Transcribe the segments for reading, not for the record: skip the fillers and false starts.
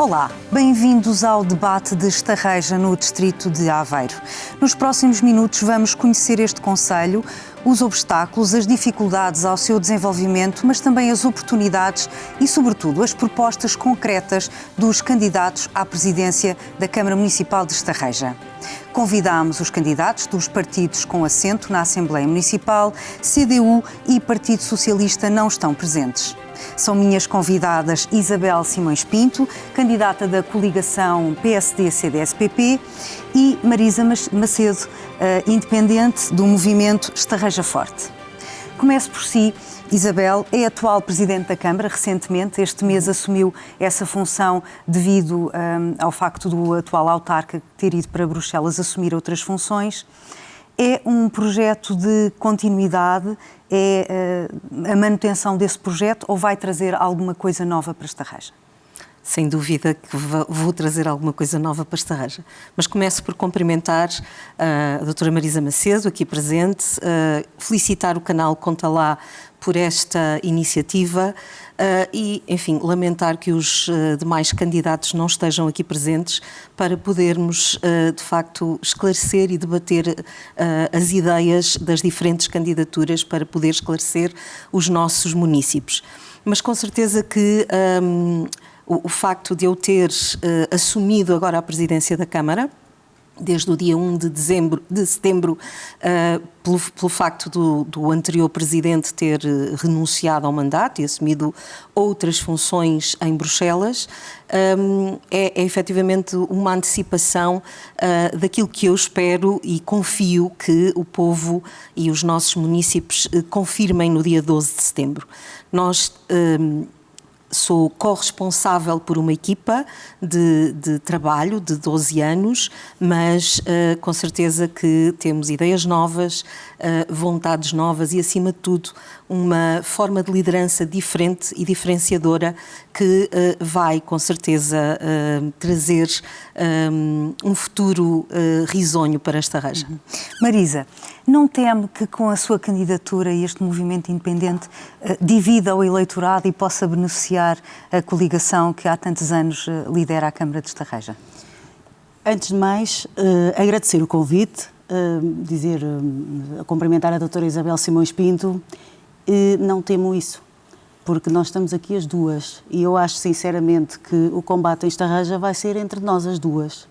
Olá, bem-vindos ao debate de Estarreja no distrito de Aveiro. Nos próximos minutos vamos conhecer este concelho, os obstáculos, as dificuldades ao seu desenvolvimento, mas também as oportunidades e, sobretudo, as propostas concretas dos candidatos à presidência da Câmara Municipal de Estarreja. Convidámos os candidatos dos partidos com assento na Assembleia Municipal, CDU e Partido Socialista não estão presentes. São minhas convidadas Isabel Simões Pinto, candidata da coligação PSD-CDS-PP, e Marisa Macedo, independente do movimento Estarreja Forte. Começo por si. Isabel é atual Presidente da Câmara, recentemente, este mês assumiu essa função devido ao facto do atual autarca ter ido para Bruxelas assumir outras funções. É um projeto de continuidade? É a manutenção desse projeto ou vai trazer alguma coisa nova para Estarreja? Sem dúvida que vou trazer alguma coisa nova para Estarreja. Mas começo por cumprimentar a doutora Marisa Macedo, aqui presente, felicitar o canal Conta Lá por esta iniciativa e, enfim, lamentar que os demais candidatos não estejam aqui presentes para podermos, de facto, esclarecer e debater as ideias das diferentes candidaturas para poder esclarecer os nossos municípios. Mas com certeza que o facto de eu ter assumido agora a presidência da Câmara, desde o dia 1 de setembro, pelo facto do anterior presidente ter renunciado ao mandato e assumido outras funções em Bruxelas, é efetivamente uma antecipação daquilo que eu espero e confio que o povo e os nossos municípios confirmem no dia 12 de setembro. Sou corresponsável por uma equipa de trabalho de 12 anos, mas com certeza que temos ideias novas, vontades novas e, acima de tudo, uma forma de liderança diferente e diferenciadora que vai, com certeza, trazer um futuro risonho para Estarreja. Marisa, não teme que com a sua candidatura e este movimento independente divida o eleitorado e possa beneficiar a coligação que há tantos anos lidera a Câmara de Estarreja? Antes de mais, agradecer o convite, cumprimentar a doutora Isabel Simões Pinto, não temo isso, porque nós estamos aqui as duas e eu acho sinceramente que o combate em Estarreja vai ser entre nós as duas.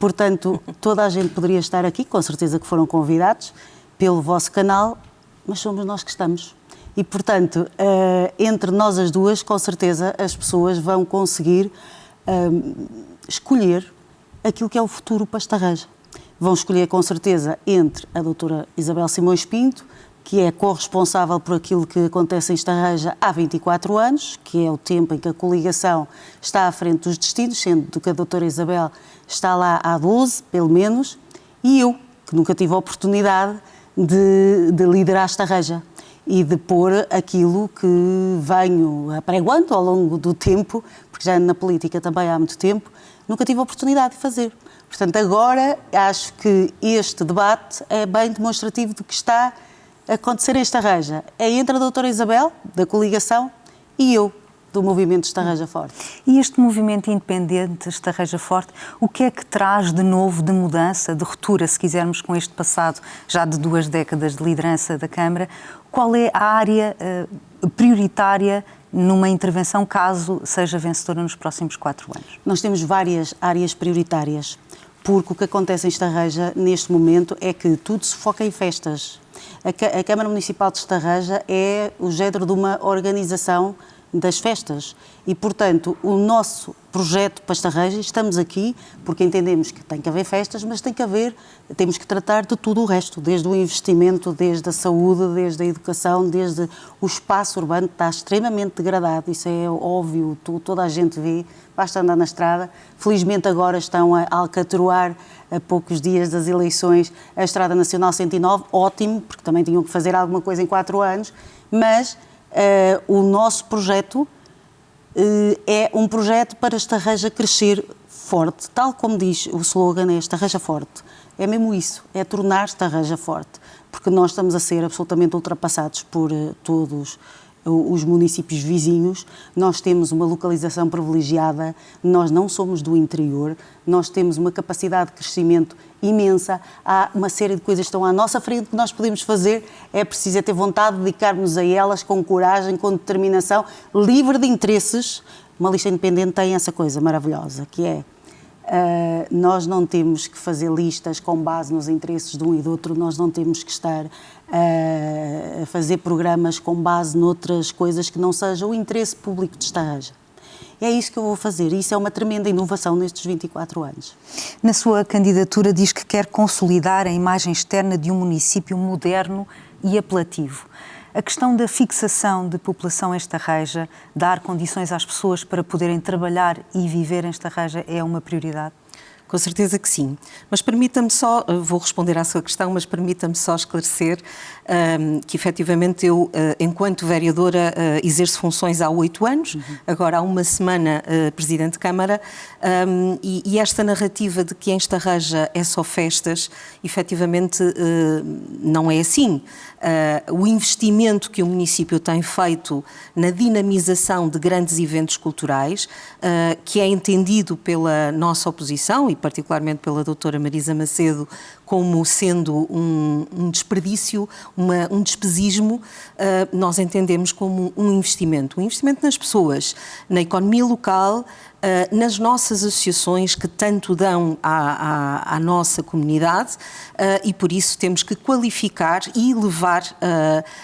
Portanto, toda a gente poderia estar aqui, com certeza que foram convidados pelo vosso canal, mas somos nós que estamos. E, portanto, entre nós as duas, com certeza, as pessoas vão conseguir escolher aquilo que é o futuro para Estarreja. Vão escolher, com certeza, entre a doutora Isabel Simões Pinto, que é corresponsável por aquilo que acontece em Estarreja há 24 anos, que é o tempo em que a coligação está à frente dos destinos, sendo que a doutora Isabel está lá há 12, pelo menos, e eu, que nunca tive a oportunidade de liderar Estarreja e de pôr aquilo que venho apregoando ao longo do tempo, porque já ando na política também há muito tempo, nunca tive a oportunidade de fazer. Portanto, agora acho que este debate é bem demonstrativo do que está a acontecer em Estarreja. É entre a doutora Isabel, da coligação, e eu, do movimento Estarreja Forte. E este movimento independente Estarreja Forte, o que é que traz de novo, de mudança, de ruptura, se quisermos, com este passado já de 2 décadas de liderança da Câmara? Qual é a área prioritária numa intervenção, caso seja vencedora nos próximos 4 anos? Nós temos várias áreas prioritárias, porque o que acontece em Estarreja neste momento é que tudo se foca em festas. A Câmara Municipal de Estarreja é o género de uma organização das festas e, portanto, o nosso projeto para Estarreja, estamos aqui porque entendemos que tem que haver festas, mas temos que tratar de tudo o resto, desde o investimento, desde a saúde, desde a educação, desde o espaço urbano que está extremamente degradado, isso é óbvio, toda a gente vê, basta andar na estrada. Felizmente agora estão a alcatroar, a poucos dias das eleições, a Estrada Nacional 109, ótimo, porque também tinham que fazer alguma coisa em 4 anos, mas o nosso projeto é um projeto para Estarreja crescer forte, tal como diz o slogan, é Estarreja Forte. É mesmo isso, é tornar Estarreja forte, porque nós estamos a ser absolutamente ultrapassados por todos os municípios vizinhos, nós temos uma localização privilegiada, nós não somos do interior, nós temos uma capacidade de crescimento imensa, há uma série de coisas que estão à nossa frente que nós podemos fazer, é preciso ter vontade de dedicar-nos a elas com coragem, com determinação, livre de interesses. Uma lista independente tem essa coisa maravilhosa, que é nós não temos que fazer listas com base nos interesses de um e do outro, nós não temos que estar a fazer programas com base noutras coisas que não seja o interesse público de Estarreja. É isso que eu vou fazer, e isso é uma tremenda inovação nestes 24 anos. Na sua candidatura diz que quer consolidar a imagem externa de um município moderno e apelativo. A questão da fixação de população em Estarreja, dar condições às pessoas para poderem trabalhar e viver em Estarreja é uma prioridade? Com certeza que sim. Mas permita-me só, vou responder à sua questão, mas permita-me só esclarecer que efetivamente eu, enquanto vereadora, exerço funções há 8 anos, agora há uma semana Presidente de Câmara, e esta narrativa de que em Estarreja é só festas, efetivamente não é assim. O investimento que o município tem feito na dinamização de grandes eventos culturais, que é entendido pela nossa oposição e particularmente pela doutora Marisa Macedo como sendo um desperdício, um despesismo, nós entendemos como um investimento nas pessoas, na economia local, nas nossas associações que tanto dão à nossa comunidade, e por isso temos que qualificar e elevar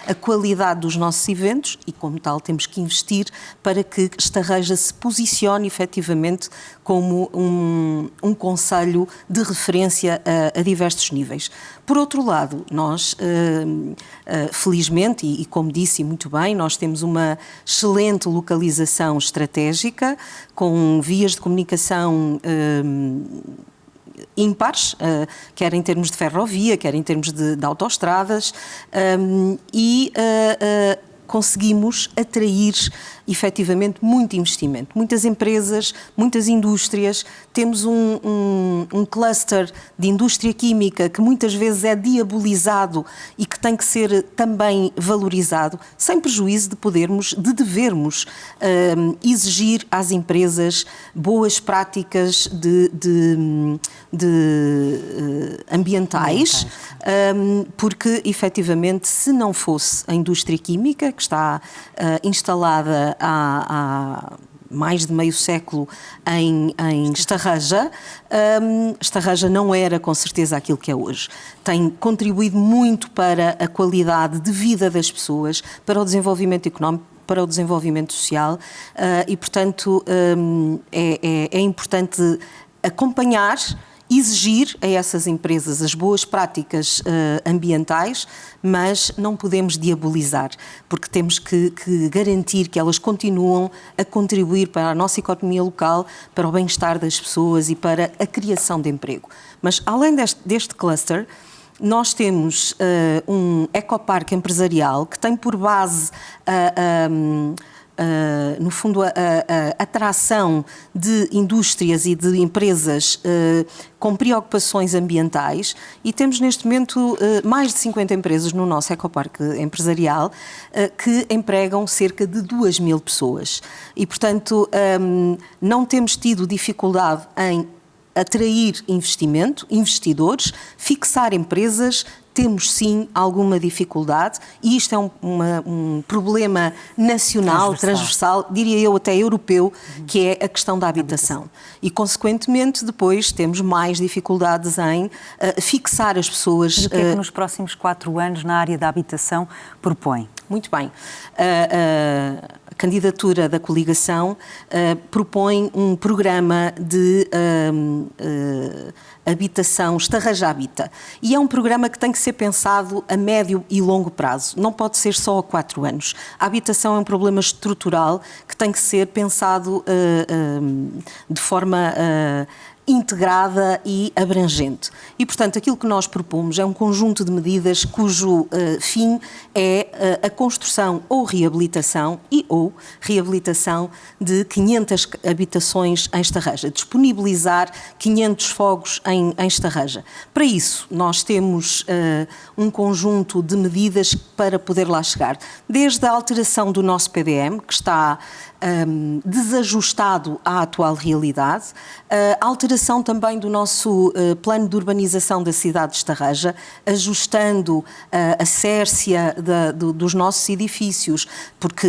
a qualidade dos nossos eventos e, como tal, temos que investir para que Estarreja se posicione efetivamente como um concelho de referência a diversos níveis. Por outro lado, nós, felizmente, e como disse muito bem, nós temos uma excelente localização estratégica, com vias de comunicação ímpares, quer em termos de ferrovia, quer em termos de autoestradas, e conseguimos atrair efetivamente muito investimento. Muitas empresas, muitas indústrias, temos um cluster de indústria química que muitas vezes é diabolizado e que tem que ser também valorizado, sem prejuízo de devermos exigir às empresas boas práticas ambientais, porque efetivamente se não fosse a indústria química que está instalada há mais de meio século em Estarreja, Estarreja não era com certeza aquilo que é hoje. Tem contribuído muito para a qualidade de vida das pessoas, para o desenvolvimento económico, para o desenvolvimento social, e portanto é importante acompanhar, exigir a essas empresas as boas práticas ambientais, mas não podemos diabolizar, porque temos que garantir que elas continuam a contribuir para a nossa economia local, para o bem-estar das pessoas e para a criação de emprego. Mas além deste cluster, nós temos um ecoparque empresarial que tem por base no fundo, a atração de indústrias e de empresas com preocupações ambientais, e temos neste momento mais de 50 empresas no nosso ecoparque empresarial que empregam cerca de 2.000 pessoas. E, portanto, não temos tido dificuldade em atrair investidores, fixar empresas. Temos sim alguma dificuldade, e isto é um problema nacional, transversal, diria eu até europeu, que é a questão da habitação. E, consequentemente, depois temos mais dificuldades em fixar as pessoas. O que é que nos próximos 4 anos na área da habitação propõe? Muito bem. A candidatura da coligação propõe um programa de habitação, Estarreja Habita. E é um programa que tem que ser pensado a médio e longo prazo. Não pode ser só a 4 anos. A habitação é um problema estrutural que tem que ser pensado de forma integrada e abrangente. E, portanto, aquilo que nós propomos é um conjunto de medidas cujo fim é a construção ou reabilitação ou reabilitação de 500 habitações em Estarreja, disponibilizar 500 fogos em Estarreja. Para isso, nós temos um conjunto de medidas para poder lá chegar. Desde a alteração do nosso PDM, que está desajustado à atual realidade, a alteração também do nosso plano de urbanização da cidade de Estarreja, ajustando a sércia dos nossos edifícios, porque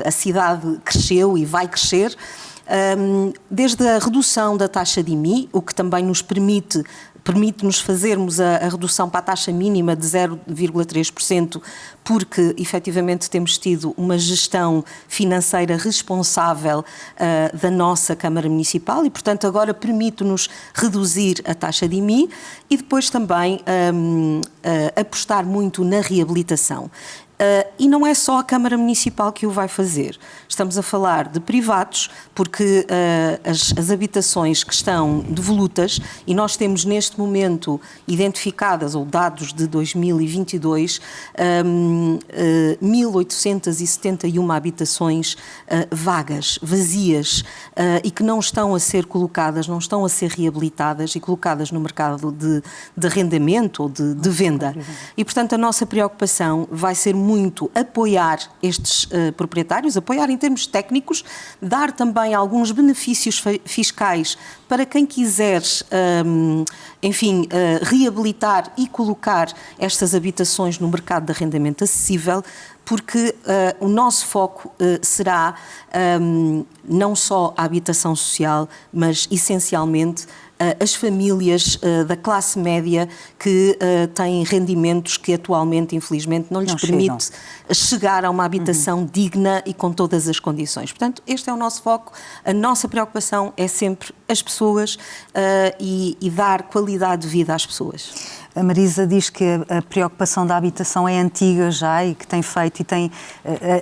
a cidade cresceu e vai crescer, desde a redução da taxa de IMI, o que também nos permite-nos fazermos a redução para a taxa mínima de 0,3%, porque efetivamente temos tido uma gestão financeira responsável da nossa Câmara Municipal e, portanto, agora permite-nos reduzir a taxa de IMI e depois também apostar muito na reabilitação. E não é só a Câmara Municipal que o vai fazer. Estamos a falar de privados, porque as habitações que estão devolutas, e nós temos neste momento identificadas, ou dados de 2022, 1.871 habitações vagas, vazias, e que não estão a ser colocadas, não estão a ser reabilitadas e colocadas no mercado de arrendamento ou de venda. E, portanto, a nossa preocupação vai ser muito apoiar estes proprietários, apoiar em termos técnicos, dar também alguns benefícios fiscais para quem quiser, reabilitar e colocar estas habitações no mercado de arrendamento acessível, porque o nosso foco será não só a habitação social, mas essencialmente as famílias da classe média que têm rendimentos que atualmente, infelizmente, não lhes permite chegar a uma habitação digna e com todas as condições. Portanto, este é o nosso foco. A nossa preocupação é sempre as pessoas e dar qualidade de vida às pessoas. A Marisa diz que a preocupação da habitação é antiga já e que tem feito e tem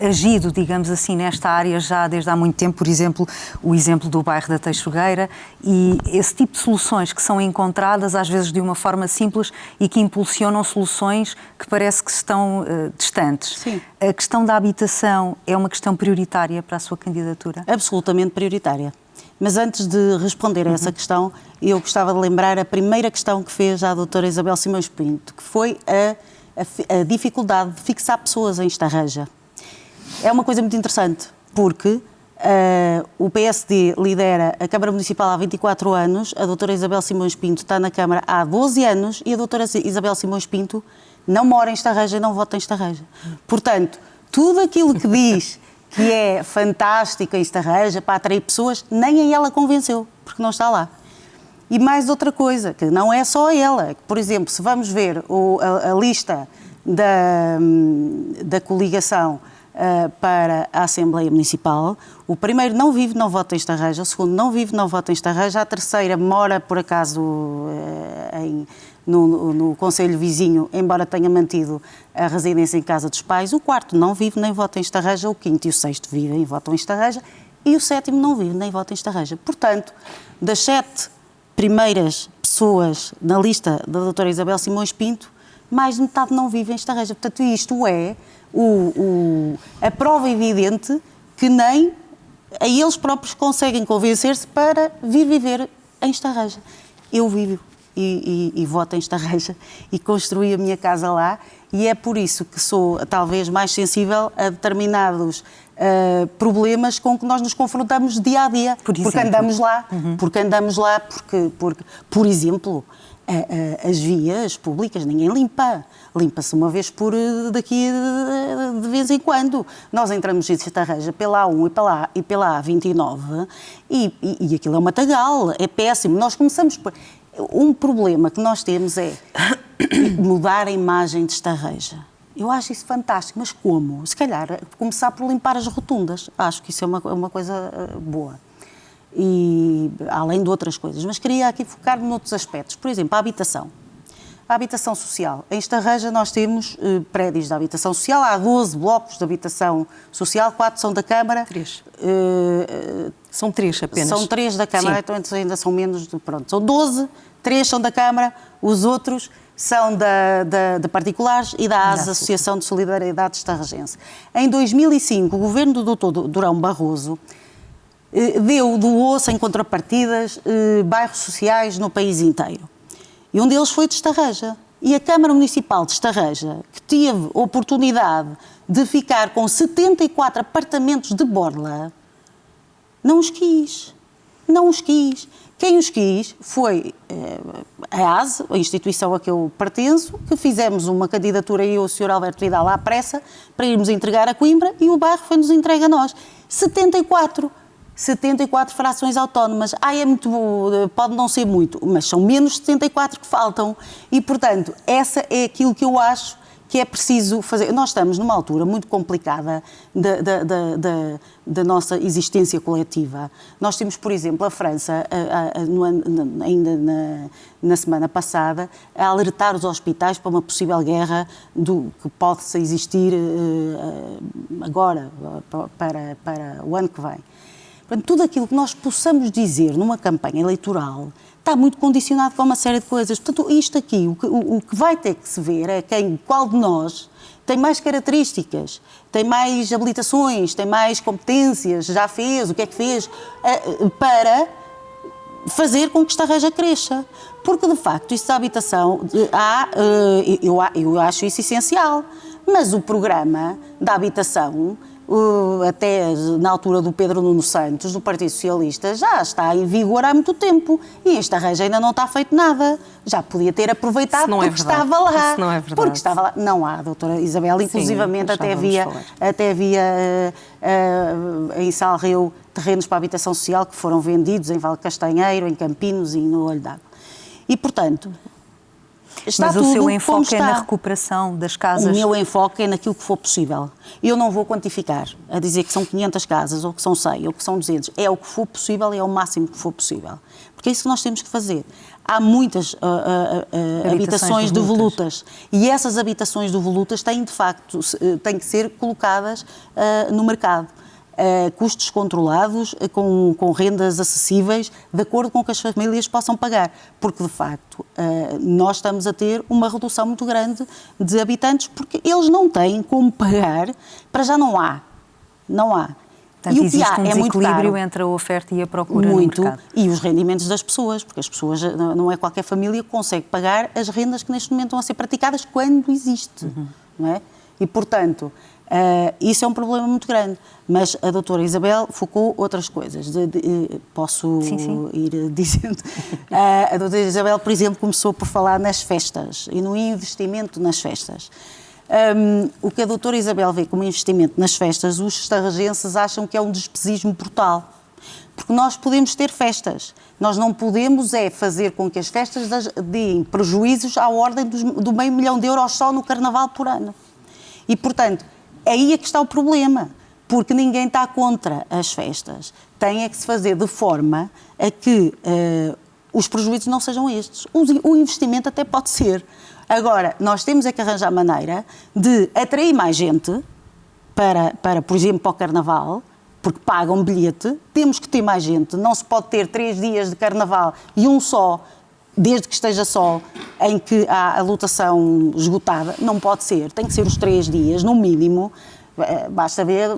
agido, digamos assim, nesta área já desde há muito tempo, por exemplo, o exemplo do bairro da Teixugueira, e esse tipo de soluções que são encontradas às vezes de uma forma simples e que impulsionam soluções que parece que estão distantes. Sim. A questão da habitação é uma questão prioritária para a sua candidatura? Absolutamente prioritária. Mas antes de responder a essa questão, eu gostava de lembrar a primeira questão que fez a doutora Isabel Simões Pinto, que foi a dificuldade de fixar pessoas em Estarreja. É uma coisa muito interessante, porque o PSD lidera a Câmara Municipal há 24 anos, a doutora Isabel Simões Pinto está na Câmara há 12 anos e a doutora Isabel Simões Pinto não mora em Estarreja e não vota em Estarreja. Portanto, tudo aquilo que diz que é fantástico em Estarreja para atrair pessoas, nem a ela convenceu, porque não está lá. E mais outra coisa, que não é só ela. Por exemplo, se vamos ver a lista da coligação para a Assembleia Municipal, o primeiro não vive, não vota em Estarreja, o segundo não vive, não vota em Estarreja, a terceira mora, por acaso, no concelho vizinho, embora tenha mantido a residência em casa dos pais, o quarto não vive nem vota em Estarreja, o quinto e o sexto vivem e votam em Estarreja, e o sétimo não vive nem vota em Estarreja. Portanto, das 7 primeiras pessoas na lista da doutora Isabel Simões Pinto, mais de metade não vive em Estarreja. Portanto, isto é a prova evidente que nem a eles próprios conseguem convencer-se para vir viver em Estarreja. Eu vivo e voto em Estarreja e construí a minha casa lá, e é por isso que sou talvez mais sensível a determinados problemas com que nós nos confrontamos dia a dia, porque andamos lá, porque, por exemplo, as vias públicas ninguém limpa-se uma vez por daqui de vez em quando. Nós entramos em Estarreja pela A1 e pela A29 e aquilo é um matagal, é péssimo. Nós começamos por... Um problema que nós temos é mudar a imagem de Estarreja. Eu acho isso fantástico, mas como? Se calhar começar por limpar as rotundas. Acho que isso é uma coisa boa. E além de outras coisas. Mas queria aqui focar-me noutros aspectos. Por exemplo, a habitação. A habitação social. Em Estarreja nós temos prédios de habitação social. Há 12 blocos de habitação social, 4 são da Câmara. 3. São 3 apenas. São 3 da Câmara, Sim. então ainda são menos, pronto. São 12, 3 são da Câmara, os outros são de particulares e da ASA, Associação de Solidariedade Estarregense. Em 2005, o governo do Dr. Durão Barroso doou sem contrapartidas bairros sociais no país inteiro. E um deles foi de Estarreja. E a Câmara Municipal de Estarreja, que teve oportunidade de ficar com 74 apartamentos de borla, não os quis. Não os quis. Quem os quis foi a ASE, a instituição a que eu pertenço, que fizemos uma candidatura, eu e o Sr. Alberto Vidal, à pressa, para irmos entregar a Coimbra, e o bairro foi-nos entregue a nós. 74 frações autónomas. É muito, pode não ser muito, mas são menos 74 que faltam. E, portanto, essa é aquilo que eu acho que é preciso fazer. Nós estamos numa altura muito complicada da nossa existência coletiva. Nós temos, por exemplo, a França, ainda na semana passada, a alertar os hospitais para uma possível guerra que possa existir agora, para o ano que vem. Portanto, tudo aquilo que nós possamos dizer numa campanha eleitoral está muito condicionado com uma série de coisas. Portanto, isto aqui, o que vai ter que se ver é qual de nós tem mais características, tem mais habilitações, tem mais competências, já fez, o que é que fez, para fazer com que Estarreja cresça. Porque, de facto, isso da habitação, eu acho isso essencial. Mas o programa da habitação, até na altura do Pedro Nuno Santos, do Partido Socialista, já está em vigor há muito tempo e em Estarreja ainda não está feito nada. Já podia ter aproveitado porque estava lá. Isso não é verdade. Porque estava lá. Não há, doutora Isabel, inclusivamente até havia em Salreu terrenos para a habitação social que foram vendidos em Val Castanheiro, em Campinos e no Olho d'Água. E, portanto, está Mas tudo o seu como enfoque é está. na recuperação das casas? O meu enfoque é naquilo que for possível. Eu não vou quantificar, a dizer que são 500 casas, ou que são 100, ou que são 200. É o que for possível e é o máximo que for possível. Porque é isso que nós temos que fazer. Há muitas habitações devolutas. E essas habitações devolutas têm, de facto, têm que ser colocadas no mercado. Custos controlados, com rendas acessíveis, de acordo com o que as famílias possam pagar. Porque, de facto, nós estamos a ter uma redução muito grande de habitantes, porque eles não têm como pagar, para já não há. Não há. Portanto, e o que existe há um é muito desequilíbrio caro. entre a oferta e a procura Muito, no mercado. e os rendimentos das pessoas, porque as pessoas, não é qualquer família que consegue pagar as rendas que neste momento estão a ser praticadas quando existe, não é? E, portanto, isso é um problema muito grande. Mas a doutora Isabel focou outras coisas. Posso Sim. ir dizendo? A doutora Isabel, por exemplo, começou por falar nas festas e no investimento nas festas. O que a doutora Isabel vê como investimento nas festas, os estarregenses acham que é um despesismo brutal. Porque nós podemos ter festas. Nós não podemos fazer com que as festas deem prejuízos à ordem do €500 mil só no Carnaval por ano. E, portanto, aí é que está o problema. Porque ninguém está contra as festas. Tem é que se fazer de forma a que os prejuízos não sejam estes. O investimento até pode ser. Agora, nós temos é que arranjar maneira de atrair mais gente para, por exemplo, para o Carnaval, porque pagam bilhete, temos que ter mais gente. Não se pode ter 3 dias de Carnaval e um só, desde que esteja sol, em que há a lotação esgotada. Não pode ser. Tem que ser os 3 dias, no mínimo. Basta ver,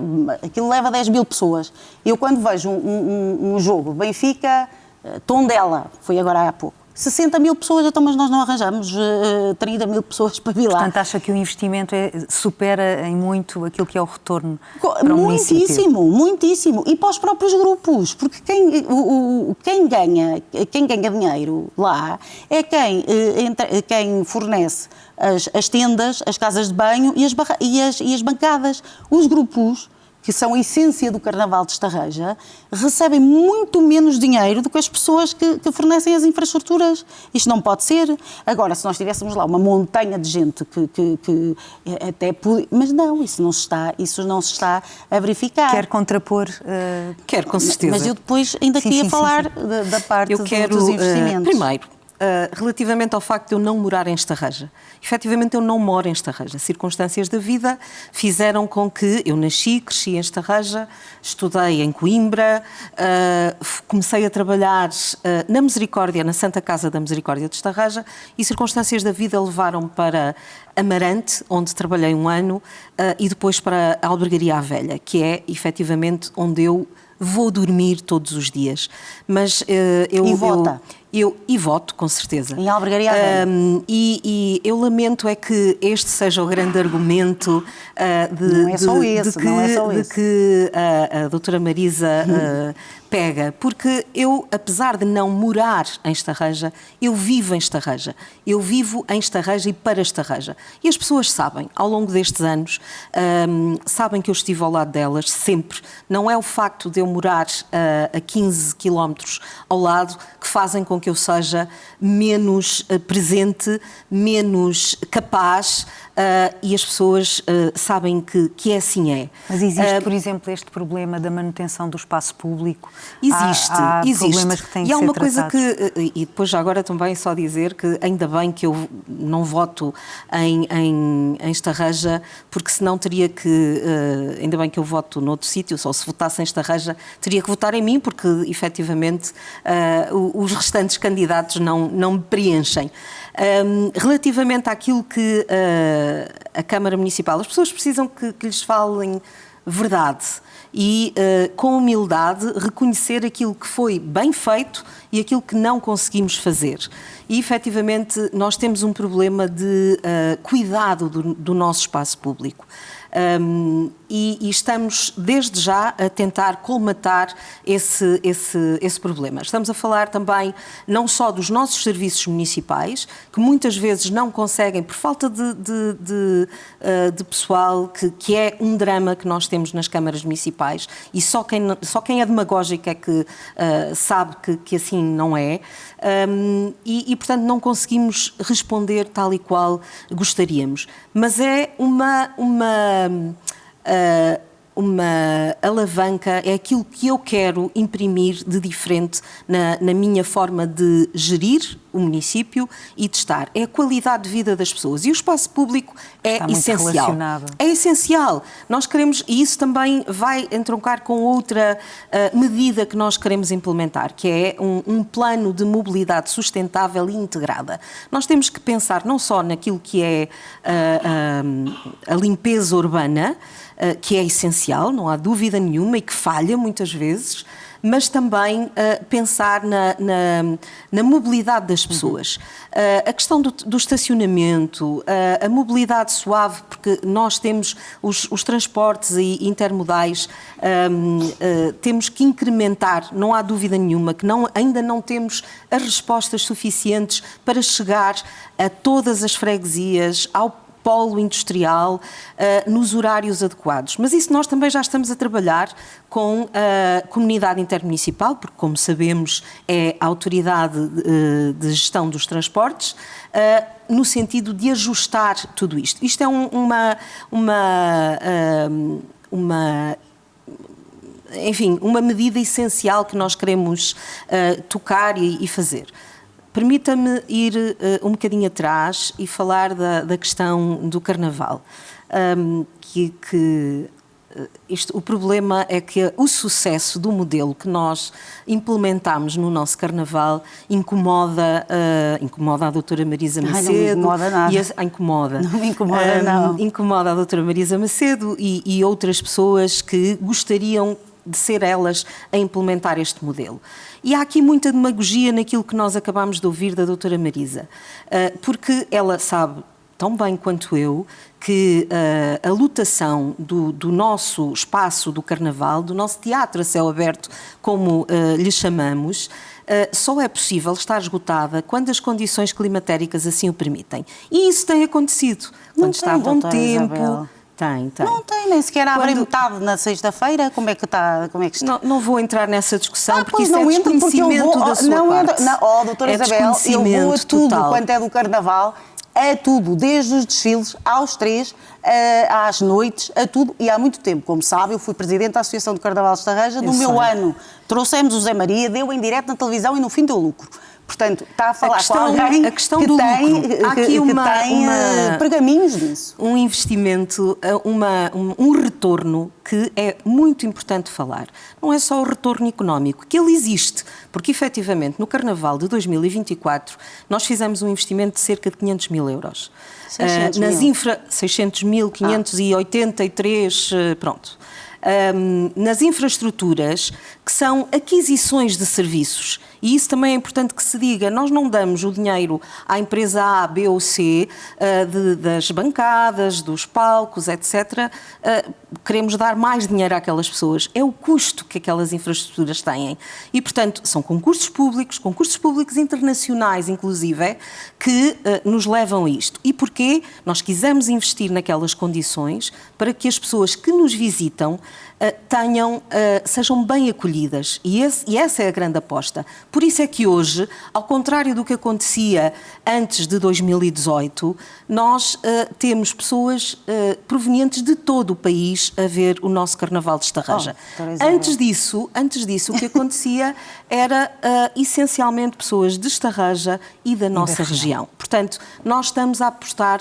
aquilo leva 10 mil pessoas. Eu, quando vejo um jogo, Benfica, Tondela, foi agora há pouco, 60 mil pessoas, então, mas nós não arranjamos 30 mil pessoas para vir lá. Portanto, acha que o investimento supera em muito aquilo que é o retorno para o município? Muitíssimo, muitíssimo. E para os próprios grupos, porque quem ganha dinheiro lá é quem fornece as tendas, as casas de banho e as bancadas. Os grupos, que são a essência do Carnaval de Estarreja, recebem muito menos dinheiro do que as pessoas que fornecem as infraestruturas. Isto não pode ser. Agora, se nós tivéssemos lá uma montanha de gente que até podia... Mas não, isso não se está a verificar. Quer contrapor? Quero, com certeza. Mas eu depois ainda queria falar da parte dos investimentos. Primeiro, relativamente ao facto de eu não morar em Estarreja. Efetivamente, eu não moro em Estarreja. Circunstâncias da vida fizeram com que eu nasci, cresci em Estarreja, estudei em Coimbra, comecei a trabalhar na Misericórdia, na Santa Casa da Misericórdia de Estarreja, e circunstâncias da vida levaram-me para Amarante, onde trabalhei um ano, e depois para a Albergaria à Velha, que é efetivamente onde eu vou dormir todos os dias. Mas E vota? E voto, com certeza. Em Albergaria à Velha. E eu lamento é que este seja o grande argumento Não é só esse. de que a doutora Marisa pega. Porque eu, apesar de não morar em Estarreja, eu vivo em Estarreja. Eu vivo em Estarreja e para Estarreja. E as pessoas sabem, ao longo destes anos, sabem que eu estive ao lado delas sempre. Não é o facto de eu morar a 15 quilómetros ao lado que fazem com que eu seja menos presente, menos capaz, e as pessoas sabem que assim é. Mas existe, por exemplo, este problema da manutenção do espaço público? Existe, há existe. problemas que têm de E há ser uma coisa tratados. que, e depois já agora também só dizer que ainda bem que eu não voto em Estarreja, porque senão teria que, ainda bem que eu voto noutro sítio, só se votasse em Estarreja teria que votar em mim, porque efetivamente os restantes candidatos não me preenchem. Relativamente àquilo que a Câmara Municipal, as pessoas precisam que lhes falem verdade e, com humildade, reconhecer aquilo que foi bem feito e aquilo que não conseguimos fazer. E, efetivamente, nós temos um problema de cuidado do nosso espaço público. E estamos, desde já, a tentar colmatar esse problema. Estamos a falar também não só dos nossos serviços municipais, que muitas vezes não conseguem, por falta de pessoal, que é um drama que nós temos nas câmaras municipais, e só quem é demagógico é que sabe que assim não é, e, portanto, não conseguimos responder tal e qual gostaríamos. Mas é uma alavanca, é aquilo que eu quero imprimir de diferente na minha forma de gerir o município e de estar. É a qualidade de vida das pessoas. E o espaço público é essencial. É essencial. Nós queremos, e isso também vai entroncar com outra medida que nós queremos implementar, que é um plano de mobilidade sustentável e integrada. Nós temos que pensar não só naquilo que é a limpeza urbana, que é essencial, não há dúvida nenhuma, e que falha muitas vezes, mas também pensar na mobilidade das pessoas. A questão do estacionamento, a mobilidade suave, porque nós temos os transportes intermodais, temos que incrementar, não há dúvida nenhuma, que ainda não temos as respostas suficientes para chegar a todas as freguesias, ao polo industrial, nos horários adequados. Mas isso nós também já estamos a trabalhar com a comunidade intermunicipal, porque, como sabemos, é a autoridade de gestão dos transportes, no sentido de ajustar tudo isto. Isto é enfim, uma medida essencial que nós queremos tocar e fazer. Permita-me ir um bocadinho atrás e falar da questão do Carnaval. O problema é que o sucesso do modelo que nós implementámos no nosso Carnaval incomoda a doutora Marisa Macedo. Não me incomoda nada. Incomoda. Não me incomoda, não. Incomoda a doutora Marisa Macedo e outras pessoas que gostariam de ser elas a implementar este modelo. E há aqui muita demagogia naquilo que nós acabámos de ouvir da doutora Marisa, porque ela sabe tão bem quanto eu que a lotação do nosso espaço do Carnaval, do nosso teatro a céu aberto, como lhe chamamos, só é possível estar esgotada quando as condições climatéricas assim o permitem. E isso tem acontecido. Quando está bom tempo... Isabel. Tem. Não tem, nem sequer abre metade na sexta-feira. Como é que está? Não vou entrar nessa discussão, porque isso não é entro, desconhecimento da sua parte. Doutora Isabel, eu vou a tudo quanto é do Carnaval, a tudo, desde os desfiles aos 3, às noites, a tudo, e há muito tempo, como sabe, eu fui presidente da Associação do Carnaval de Estarreja, no meu ano trouxemos o Zé Maria, deu em direto na televisão e no fim deu lucro. Portanto, está a falar questão, com alguém a questão que do tem, lucro. Há aqui que tem pergaminhos disso. Um investimento, um retorno que é muito importante falar. Não é só o retorno económico, que ele existe, porque efetivamente no Carnaval de 2024 nós fizemos um investimento de cerca de 500 mil euros. 600 mil, 583, pronto. Nas infraestruturas, que são aquisições de serviços. E isso também é importante que se diga. Nós não damos o dinheiro à empresa A, B ou C, das bancadas, dos palcos, etc. Queremos dar mais dinheiro àquelas pessoas. É o custo que aquelas infraestruturas têm. E, portanto, são concursos públicos internacionais, inclusive, que nos levam a isto. E porquê? Nós quisemos investir naquelas condições para que as pessoas que nos visitam sejam bem acolhidas. E essa é a grande aposta. Por isso é que hoje, ao contrário do que acontecia antes de 2018, nós temos pessoas provenientes de todo o país a ver o nosso Carnaval de Estarreja. Antes disso, o que acontecia era essencialmente pessoas de Estarreja e da nossa região. Portanto, nós estamos a apostar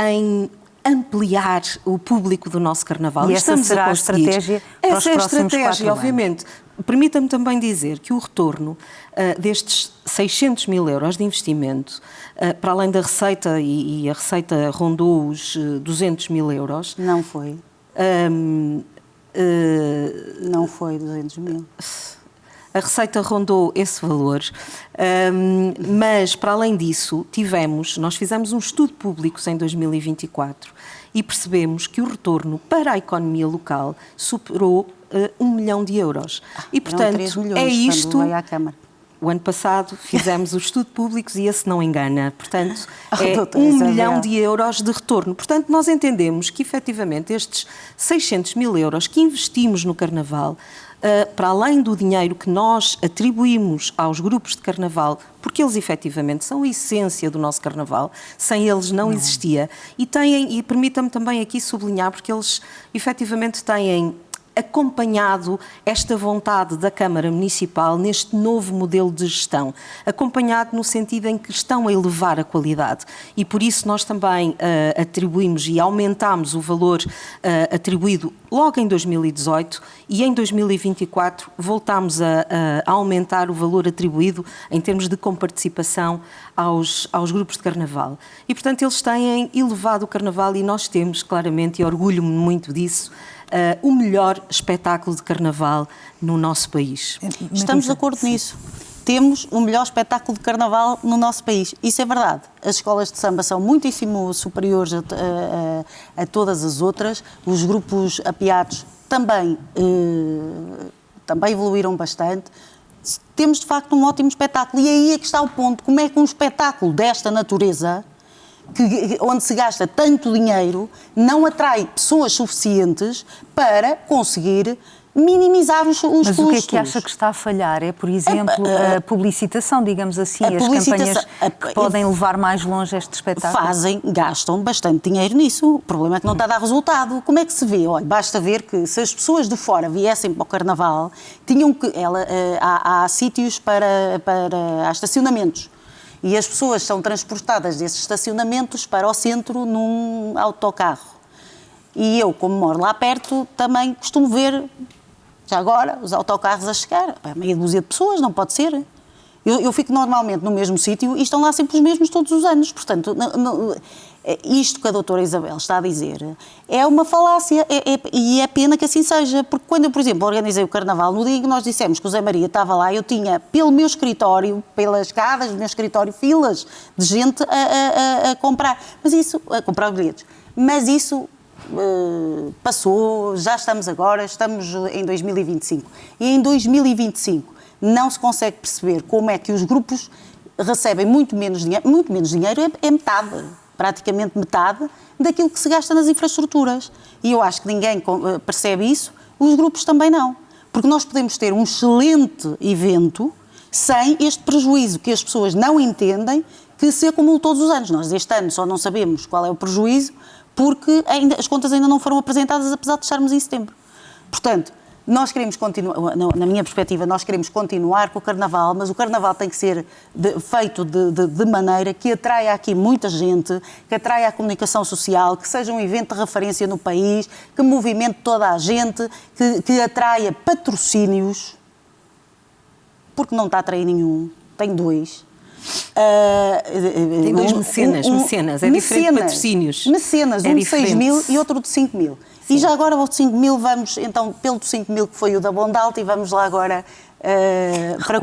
em ampliar o público do nosso Carnaval. E essa será a estratégia para os próximos 4 anos. Obviamente. Permita-me também dizer que o retorno destes 600 mil euros de investimento, para além da receita, e a receita rondou os 200 mil euros... Não foi. Não foi 200 mil. A receita rondou esse valor, mas, para além disso, nós fizemos um estudo público em 2024 e percebemos que o retorno para a economia local superou 1 milhão de euros. E, portanto, 3 milhões, é isto... quando veio à Câmara. O ano passado fizemos o estudo público e esse não engana. Portanto, é 1 milhão de euros de retorno. Portanto, nós entendemos que, efetivamente, estes 600 mil euros que investimos no Carnaval, para além do dinheiro que nós atribuímos aos grupos de Carnaval, porque eles efetivamente são a essência do nosso Carnaval, sem eles não existia, e permita-me também aqui sublinhar, porque eles efetivamente têm acompanhado esta vontade da Câmara Municipal neste novo modelo de gestão, acompanhado no sentido em que estão a elevar a qualidade e por isso nós também atribuímos e aumentámos o valor atribuído logo em 2018 e em 2024 voltámos a aumentar o valor atribuído em termos de comparticipação aos grupos de Carnaval. E portanto eles têm elevado o Carnaval e nós temos claramente, e orgulho-me muito disso, o melhor espetáculo de Carnaval no nosso país. Estamos de acordo nisso. Temos o melhor espetáculo de Carnaval no nosso país. Isso é verdade. As escolas de samba são muitíssimo superiores a todas as outras. Os grupos apiados também evoluíram bastante. Temos, de facto, um ótimo espetáculo. E aí é que está o ponto. Como é que um espetáculo desta natureza, onde se gasta tanto dinheiro, não atrai pessoas suficientes para conseguir minimizar os custos? Mas o que é que acha que está a falhar? É, por exemplo, a publicitação, digamos assim, as campanhas que podem levar mais longe este espetáculo? Gastam bastante dinheiro nisso. O problema é que não está a dar resultado. Como é que se vê? Olha, basta ver que se as pessoas de fora viessem para o Carnaval, tinham que... há sítios há estacionamentos. E as pessoas são transportadas desses estacionamentos para o centro num autocarro. E eu, como moro lá perto, também costumo ver, já agora, os autocarros a chegar. Meia dúzia de pessoas, não pode ser. Eu fico normalmente no mesmo sítio e estão lá sempre os mesmos todos os anos. Portanto, isto que a doutora Isabel está a dizer é uma falácia e é pena que assim seja. Porque quando eu, por exemplo, organizei o Carnaval, no dia em que nós dissemos que o Zé Maria estava lá, eu tinha pelo meu escritório, pelas escadas do meu escritório, filas de gente a comprar. Mas isso, a comprar bilhetes. Mas isso passou, já estamos em 2025. E em 2025 não se consegue perceber como é que os grupos recebem muito menos dinheiro, é metade, praticamente metade, daquilo que se gasta nas infraestruturas. E eu acho que ninguém percebe isso, os grupos também não. Porque nós podemos ter um excelente evento sem este prejuízo que as pessoas não entendem que se acumula todos os anos. Nós este ano só não sabemos qual é o prejuízo porque as contas ainda não foram apresentadas, apesar de estarmos em setembro. Portanto, Nós queremos continuar, na minha perspectiva, nós queremos continuar com o Carnaval, mas o Carnaval tem que ser feito de maneira que atraia aqui muita gente, que atraia a comunicação social, que seja um evento de referência no país, que movimente toda a gente, que atraia patrocínios, porque não está a atrair nenhum, tem 2. Tem 2 mecenas, é diferente de patrocínios. Mecenas, um de 6 mil e outro de 5 mil. Sim. E já agora o de 5 mil, vamos então pelo de 5 mil que foi o da Bondalti e vamos lá agora para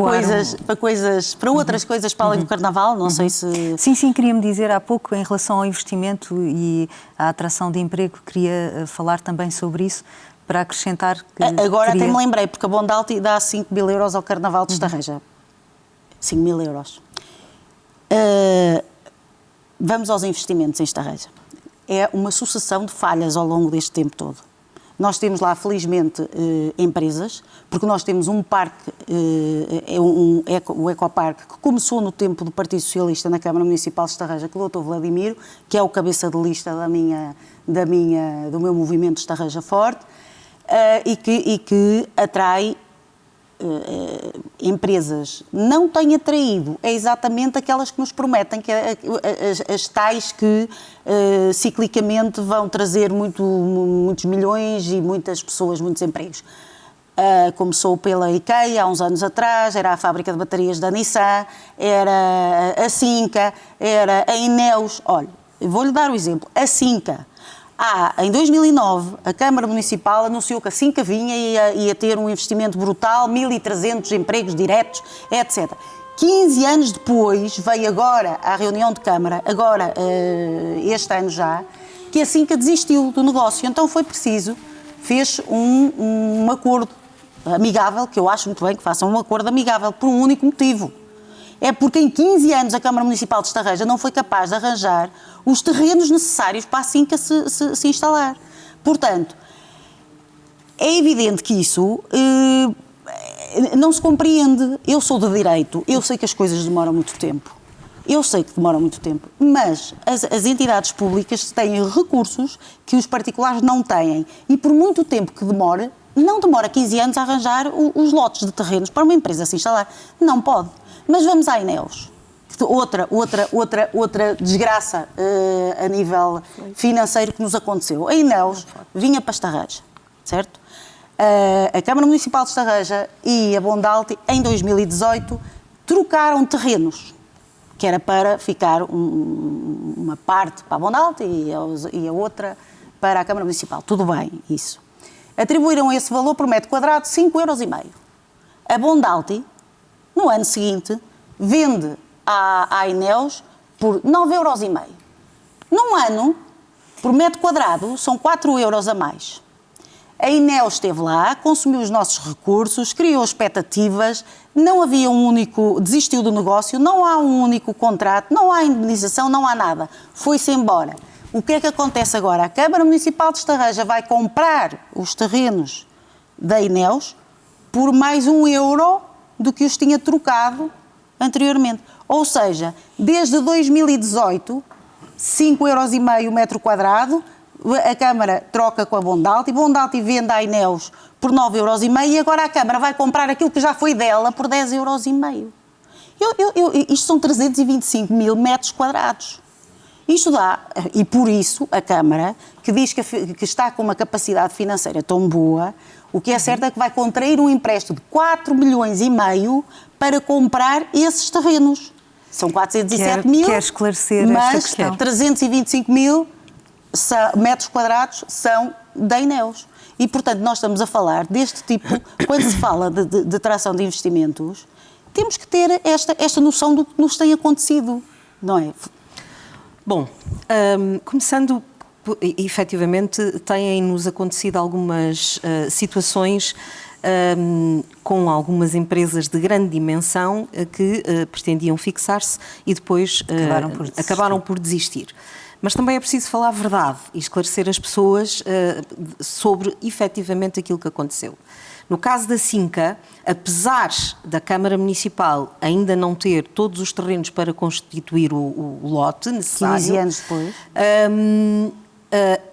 outras coisas para além do Carnaval, não sei se... Sim, queria-me dizer há pouco em relação ao investimento e à atração de emprego, queria falar também sobre isso, para acrescentar que... Agora até me lembrei, porque a Bondalti dá 5 mil euros ao Carnaval de Estarreja. 5 mil euros. Vamos aos investimentos em Estarreja. É uma sucessão de falhas ao longo deste tempo todo. Nós temos lá, felizmente, empresas, porque nós temos um parque, o Ecoparque, que começou no tempo do Partido Socialista na Câmara Municipal de Estarreja, com o Dr. Vladimiro, que é o cabeça de lista do meu movimento Estarreja Forte, e que atrai empresas. Não tem atraído, é exatamente aquelas que nos prometem, que as tais que ciclicamente vão trazer muitos milhões e muitas pessoas, muitos empregos. Começou pela IKEA há uns anos atrás, era a fábrica de baterias da Nissan, era a Cinca, era a Ineos. Olha, vou-lhe dar o exemplo. A Cinca. Em 2009, a Câmara Municipal anunciou que a Cinca vinha e ia ter um investimento brutal, 1.300 empregos diretos, etc. 15 anos depois, veio agora à reunião de Câmara, agora este ano já, que a Cinca desistiu do negócio. Então foi preciso, fez um acordo amigável, que eu acho muito bem que façam um acordo amigável, por um único motivo. É porque em 15 anos a Câmara Municipal de Estarreja não foi capaz de arranjar os terrenos necessários para a Cinca se instalar. Portanto, é evidente que isso não se compreende. Eu sou de direito, eu sei que as coisas demoram muito tempo. Mas as entidades públicas têm recursos que os particulares não têm. E por muito tempo que demore, não demora 15 anos a arranjar os lotes de terrenos para uma empresa se instalar. Não pode. Mas vamos à Ineos. Outra desgraça a nível financeiro que nos aconteceu. A Ineos vinha para Estarreja, certo? A Câmara Municipal de Estarreja e a Bondalti, em 2018, trocaram terrenos, que era para ficar uma parte para a Bondalti e a outra para a Câmara Municipal. Tudo bem, isso. Atribuíram esse valor por metro quadrado 5,5 €. A Bondalti, no ano seguinte, vende à Ineos por 9,5 €. Num ano, por metro quadrado, são 4 € a mais. A Ineos esteve lá, consumiu os nossos recursos, criou expectativas, não havia desistiu do negócio, não há um único contrato, não há indemnização, não há nada. Foi-se embora. O que é que acontece agora? A Câmara Municipal de Estarreja vai comprar os terrenos da Ineos por mais 1 € do que os tinha trocado anteriormente. Ou seja, desde 2018, 5,5 € o metro quadrado, a Câmara troca com a Bondalti vende à Ineos por 9,5 € e agora a Câmara vai comprar aquilo que já foi dela por 10,5 €. Isto são 325 mil metros quadrados. Isto dá, e por isso a Câmara, que diz que está com uma capacidade financeira tão boa, o que é certo é que vai contrair um empréstimo de 4,5 milhões para comprar esses terrenos. São 417 mil, quer esclarecer esta questão. Mas 325 mil metros quadrados são da Ineos. E, portanto, nós estamos a falar deste tipo, quando se fala de atração de investimentos, temos que ter esta noção do que nos tem acontecido, não é? Bom, começando, efetivamente, têm-nos acontecido algumas situações com algumas empresas de grande dimensão que pretendiam fixar-se e depois acabaram por desistir. Mas também é preciso falar a verdade e esclarecer as pessoas sobre efetivamente aquilo que aconteceu. No caso da Cinca, apesar da Câmara Municipal ainda não ter todos os terrenos para constituir o lote necessário... 15 anos depois.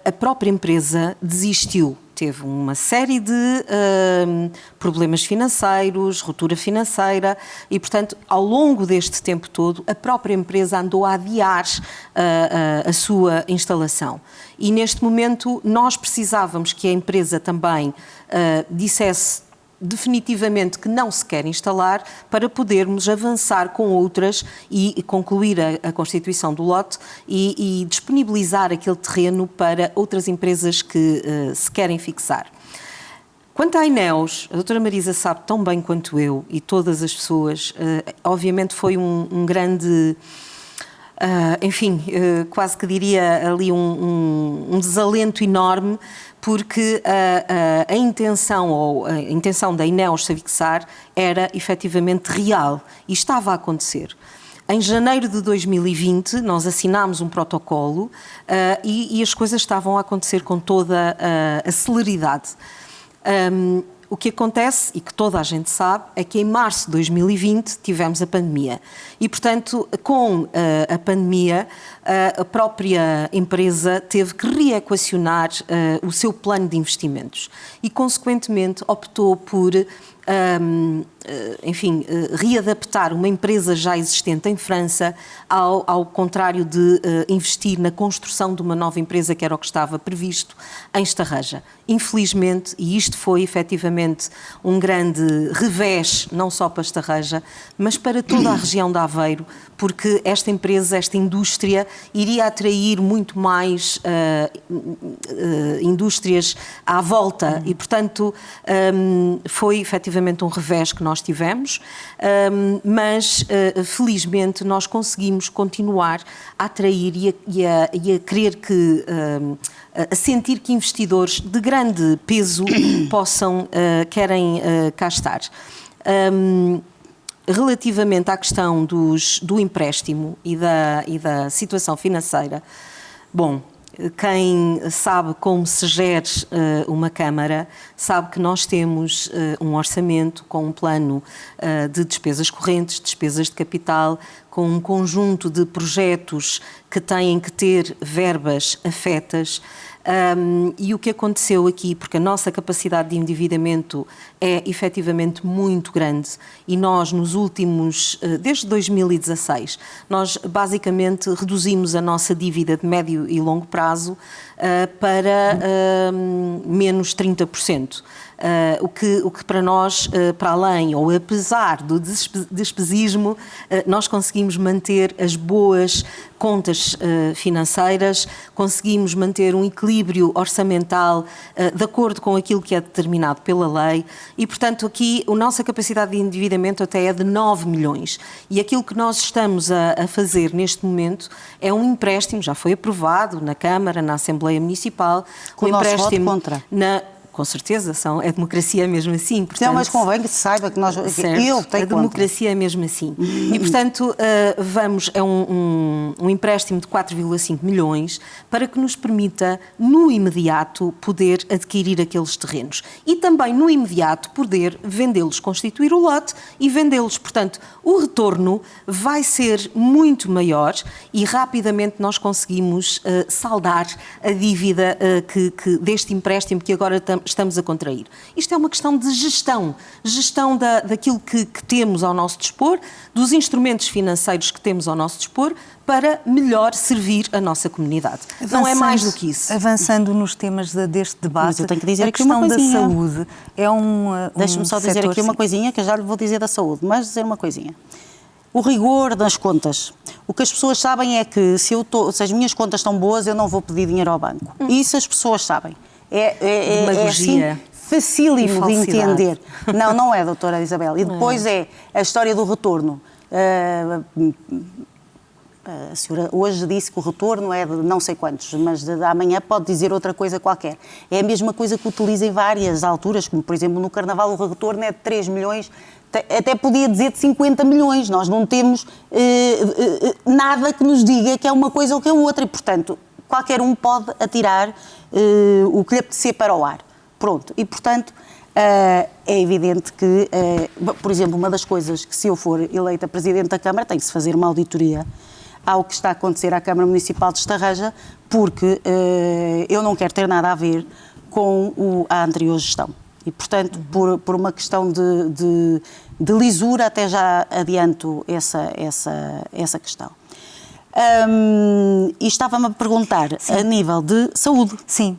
A própria empresa desistiu. teve uma série de problemas financeiros, ruptura financeira e, portanto, ao longo deste tempo todo, a própria empresa andou a adiar a sua instalação. E, neste momento, nós precisávamos que a empresa também dissesse definitivamente que não se quer instalar para podermos avançar com outras e concluir a constituição do lote e disponibilizar aquele terreno para outras empresas que se querem fixar. Quanto à Ineos, a doutora Marisa sabe tão bem quanto eu e todas as pessoas, obviamente foi um grande... quase que diria ali um desalento enorme, porque a intenção da Ineos se fixar era efetivamente real e estava a acontecer. Em janeiro de 2020, nós assinámos um protocolo e as coisas estavam a acontecer com toda a celeridade. O que acontece, e que toda a gente sabe, é que em março de 2020 tivemos a pandemia. E, portanto, com a pandemia, a própria empresa teve que reequacionar o seu plano de investimentos e, consequentemente, optou por readaptar uma empresa já existente em França, ao contrário de investir na construção de uma nova empresa, que era o que estava previsto em Estarreja. Infelizmente, e isto foi efetivamente um grande revés, não só para Estarreja, mas para toda a região de Aveiro, porque esta empresa, esta indústria, iria atrair muito mais indústrias à volta e, portanto, foi efetivamente um revés que nós tivemos, mas felizmente nós conseguimos continuar a atrair e a querer que... a sentir que investidores de grande peso querem cá estar. Relativamente à questão do empréstimo e da situação financeira, bom, quem sabe como se gere uma Câmara sabe que nós temos um orçamento com um plano de despesas correntes, despesas de capital, com um conjunto de projetos que têm que ter verbas afetas. E o que aconteceu aqui, porque a nossa capacidade de endividamento é efetivamente muito grande e nós nos últimos, desde 2016, nós basicamente reduzimos a nossa dívida de médio e longo prazo para menos 30%. O que para nós, para além, ou apesar do despesismo, nós conseguimos manter as boas contas financeiras, conseguimos manter um equilíbrio orçamental de acordo com aquilo que é determinado pela lei e, portanto, aqui a nossa capacidade de endividamento até é de 9 milhões. E aquilo que nós estamos a fazer neste momento é um empréstimo, já foi aprovado na Câmara, na Assembleia Municipal, com o nosso voto contra. Com certeza, é democracia mesmo assim. Portanto, não, mas convém que se saiba que nós... Certo, a democracia é mesmo assim. E, portanto, é um empréstimo de 4,5 milhões para que nos permita, no imediato, poder adquirir aqueles terrenos. E também, no imediato, poder vendê-los, constituir o lote e vendê-los. Portanto, o retorno vai ser muito maior e rapidamente nós conseguimos saldar a dívida deste empréstimo que agora estamos a contrair. Isto é uma questão de gestão daquilo que temos ao nosso dispor, dos instrumentos financeiros que temos ao nosso dispor, para melhor servir a nossa comunidade. Não é mais do que isso. Avançando nos temas deste debate, mas eu tenho que dizer a aqui uma questão coisinha. da saúde é Deixe-me só dizer aqui uma coisinha, que eu já lhe vou dizer da saúde, mas dizer uma coisinha. O rigor das contas. O que as pessoas sabem é que se as minhas contas estão boas, eu não vou pedir dinheiro ao banco. Isso as pessoas sabem. É assim, facílimo de entender. Não é, doutora Isabel. E depois é a história do retorno. A senhora hoje disse que o retorno é de não sei quantos, mas amanhã pode dizer outra coisa qualquer. É a mesma coisa que utiliza em várias alturas, como por exemplo no Carnaval o retorno é de 3 milhões, até podia dizer de 50 milhões. Nós não temos nada que nos diga que é uma coisa ou que é outra e, portanto, qualquer um pode atirar o que lhe apetecer para o ar. Pronto. E, portanto, é evidente que, por exemplo, uma das coisas que, se eu for eleita Presidente da Câmara, tem que se fazer uma auditoria ao que está a acontecer à Câmara Municipal de Estarreja, porque eu não quero ter nada a ver com a anterior gestão. E, portanto, por uma questão de lisura, até já adianto essa questão. E estava-me a perguntar, a nível de saúde. Sim,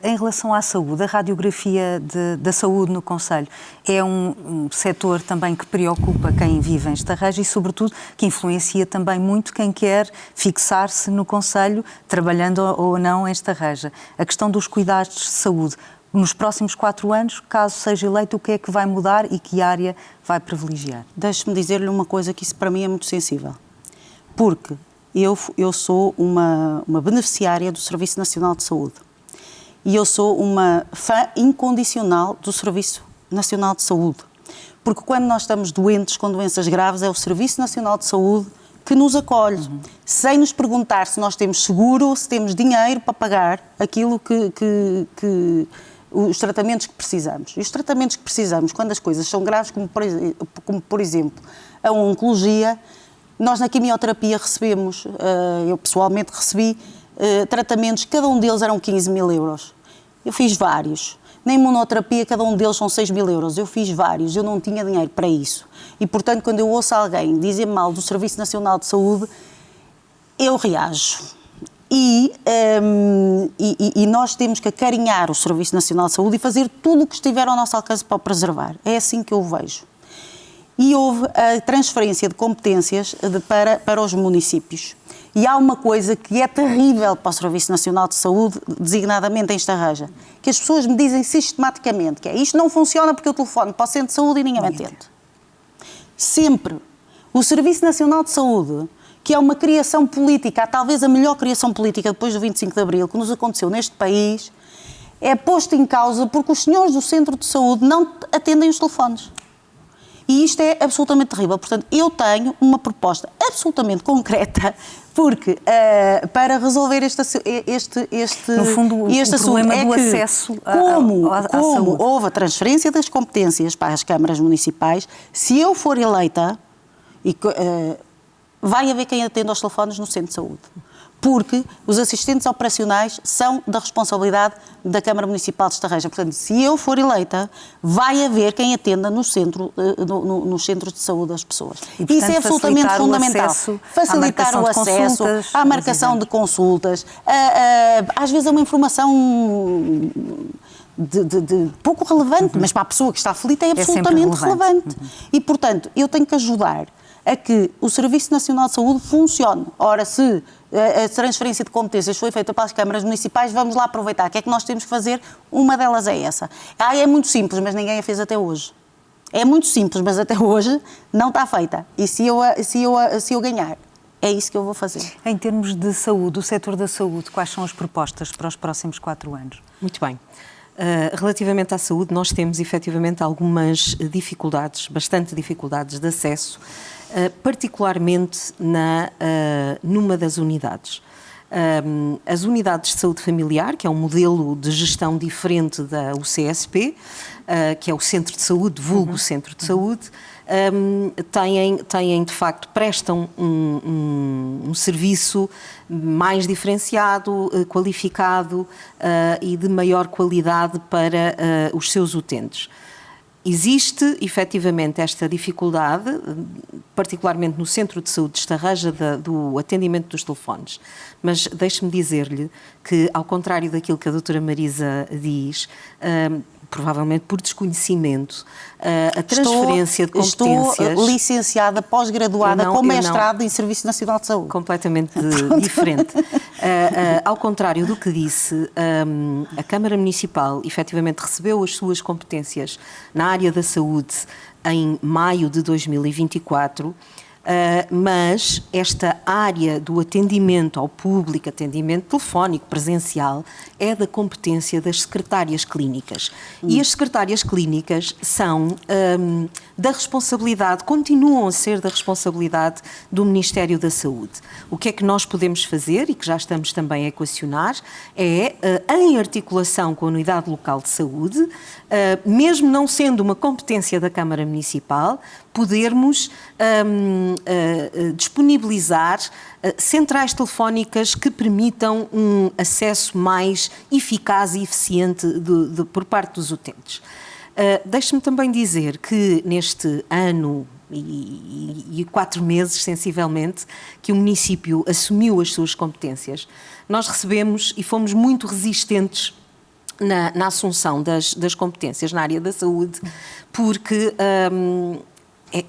em relação à saúde, a radiografia da saúde no concelho é um setor também que preocupa quem vive em Estarreja e, sobretudo, que influencia também muito quem quer fixar-se no concelho, trabalhando ou não em Estarreja. A questão dos cuidados de saúde. Nos próximos 4 anos, caso seja eleito, o que é que vai mudar e que área vai privilegiar? Deixe-me dizer-lhe uma coisa que isso para mim é muito sensível. Porque eu sou uma beneficiária do Serviço Nacional de Saúde. E eu sou uma fã incondicional do Serviço Nacional de Saúde. Porque quando nós estamos doentes, com doenças graves, é o Serviço Nacional de Saúde que nos acolhe, sem nos perguntar se nós temos seguro, se temos dinheiro para pagar aquilo os tratamentos que precisamos. E os tratamentos que precisamos, quando as coisas são graves, como por exemplo a oncologia, nós na quimioterapia recebemos, eu pessoalmente recebi tratamentos, cada um deles eram 15 mil euros. Eu fiz vários. Na imunoterapia, cada um deles são 6 mil euros. Eu fiz vários, eu não tinha dinheiro para isso. E, portanto, quando eu ouço alguém dizer mal do Serviço Nacional de Saúde, eu reajo. E nós temos que acarinhar o Serviço Nacional de Saúde e fazer tudo o que estiver ao nosso alcance para o preservar. É assim que eu o vejo. E houve a transferência de competências para os municípios. E há uma coisa que é terrível para o Serviço Nacional de Saúde, designadamente em Estarreja, que as pessoas me dizem sistematicamente, que é isto não funciona porque eu telefono para o Centro de Saúde e ninguém me atende. Sempre. O Serviço Nacional de Saúde, que é uma criação política, talvez a melhor criação política depois do 25 de Abril, que nos aconteceu neste país, é posto em causa porque os senhores do Centro de Saúde não atendem os telefones. E isto é absolutamente terrível. Portanto, eu tenho uma proposta absolutamente concreta para resolver este no fundo, o problema do acesso à saúde. Como houve a transferência das competências para as câmaras municipais, se eu for eleita, vai haver quem atenda aos telefones no centro de saúde. Porque os assistentes operacionais são da responsabilidade da Câmara Municipal de Estarreja. Portanto, se eu for eleita, vai haver quem atenda nos centros de saúde das pessoas. E, portanto, isso é absolutamente fundamental. Facilitar o acesso à marcação de consultas. Às vezes é uma informação de pouco relevante, mas para a pessoa que está aflita é absolutamente relevante. E, portanto, eu tenho que ajudar a que o Serviço Nacional de Saúde funcione. Ora, se a transferência de competências foi feita para as câmaras municipais, vamos lá aproveitar. O que é que nós temos que fazer? Uma delas é essa. É muito simples, mas ninguém a fez até hoje. É muito simples, mas até hoje não está feita. E se eu ganhar, é isso que eu vou fazer. Em termos de saúde, o setor da saúde, quais são as propostas para os próximos 4 anos? Muito bem. Relativamente à saúde, nós temos efetivamente algumas dificuldades, bastante dificuldades de acesso, particularmente numa das unidades. As unidades de saúde familiar, que é um modelo de gestão diferente da UCSP, que é o Centro de Saúde, vulgo Centro de Saúde, têm de facto, prestam um serviço mais diferenciado, qualificado e de maior qualidade para os seus utentes. Existe, efetivamente, esta dificuldade, particularmente no Centro de Saúde de Estarreja, do atendimento dos telefones. Mas deixe-me dizer-lhe que, ao contrário daquilo que a doutora Marisa diz, provavelmente por desconhecimento, a transferência de competências... Estou licenciada, pós-graduada, com mestrado em Serviço Nacional de Saúde. Completamente diferente. Ao contrário do que disse, a Câmara Municipal efetivamente recebeu as suas competências na área da saúde em maio de 2024, mas esta área do atendimento ao público, atendimento telefónico, presencial, é da competência das secretárias clínicas. E as secretárias clínicas são da responsabilidade, continuam a ser da responsabilidade do Ministério da Saúde. O que é que nós podemos fazer, e que já estamos também a equacionar, é, em articulação com a Unidade Local de Saúde, mesmo não sendo uma competência da Câmara Municipal, podermos disponibilizar centrais telefónicas que permitam um acesso mais eficaz e eficiente por parte dos utentes. Deixe-me também dizer que neste ano e 4 meses, sensivelmente, que o município assumiu as suas competências, nós recebemos e fomos muito resistentes na assunção das competências na área da saúde, porque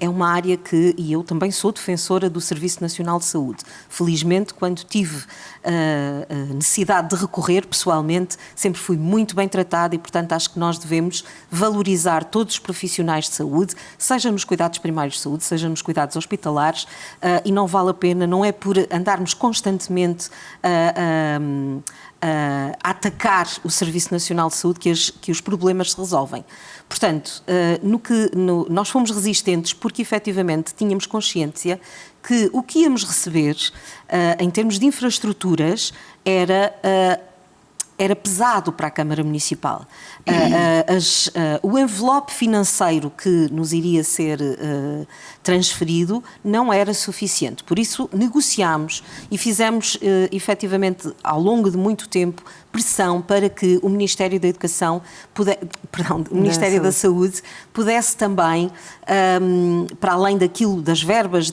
é uma área que, e eu também sou defensora do Serviço Nacional de Saúde. Felizmente, quando tive a necessidade de recorrer pessoalmente, sempre fui muito bem tratada e, portanto, acho que nós devemos valorizar todos os profissionais de saúde, seja nos cuidados primários de saúde, seja nos cuidados hospitalares, e não vale a pena, não é por andarmos constantemente a atacar o Serviço Nacional de Saúde que os problemas se resolvem. Portanto, nós fomos resistentes porque, efetivamente, tínhamos consciência que o que íamos receber, em termos de infraestruturas, era pesado para a Câmara Municipal. O envelope financeiro que nos iria ser transferido não era suficiente. Por isso, negociámos e fizemos, efetivamente, ao longo de muito tempo, pressão para que o Ministério da Educação, o Ministério da Saúde pudesse também, para além das verbas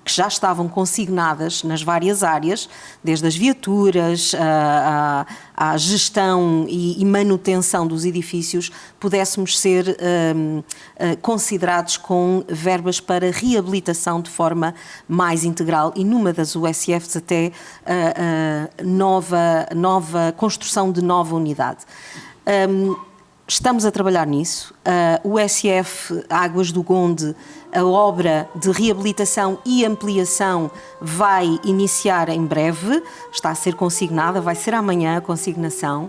que já estavam consignadas nas várias áreas, desde as viaturas, à gestão e manutenção dos edifícios, pudéssemos ser considerados com verbas para reabilitação de forma mais integral e numa das USFs até nova construção de nova unidade. Estamos a trabalhar nisso. O USF Águas do Gonde, a obra de reabilitação e ampliação vai iniciar em breve, está a ser consignada, vai ser amanhã a consignação.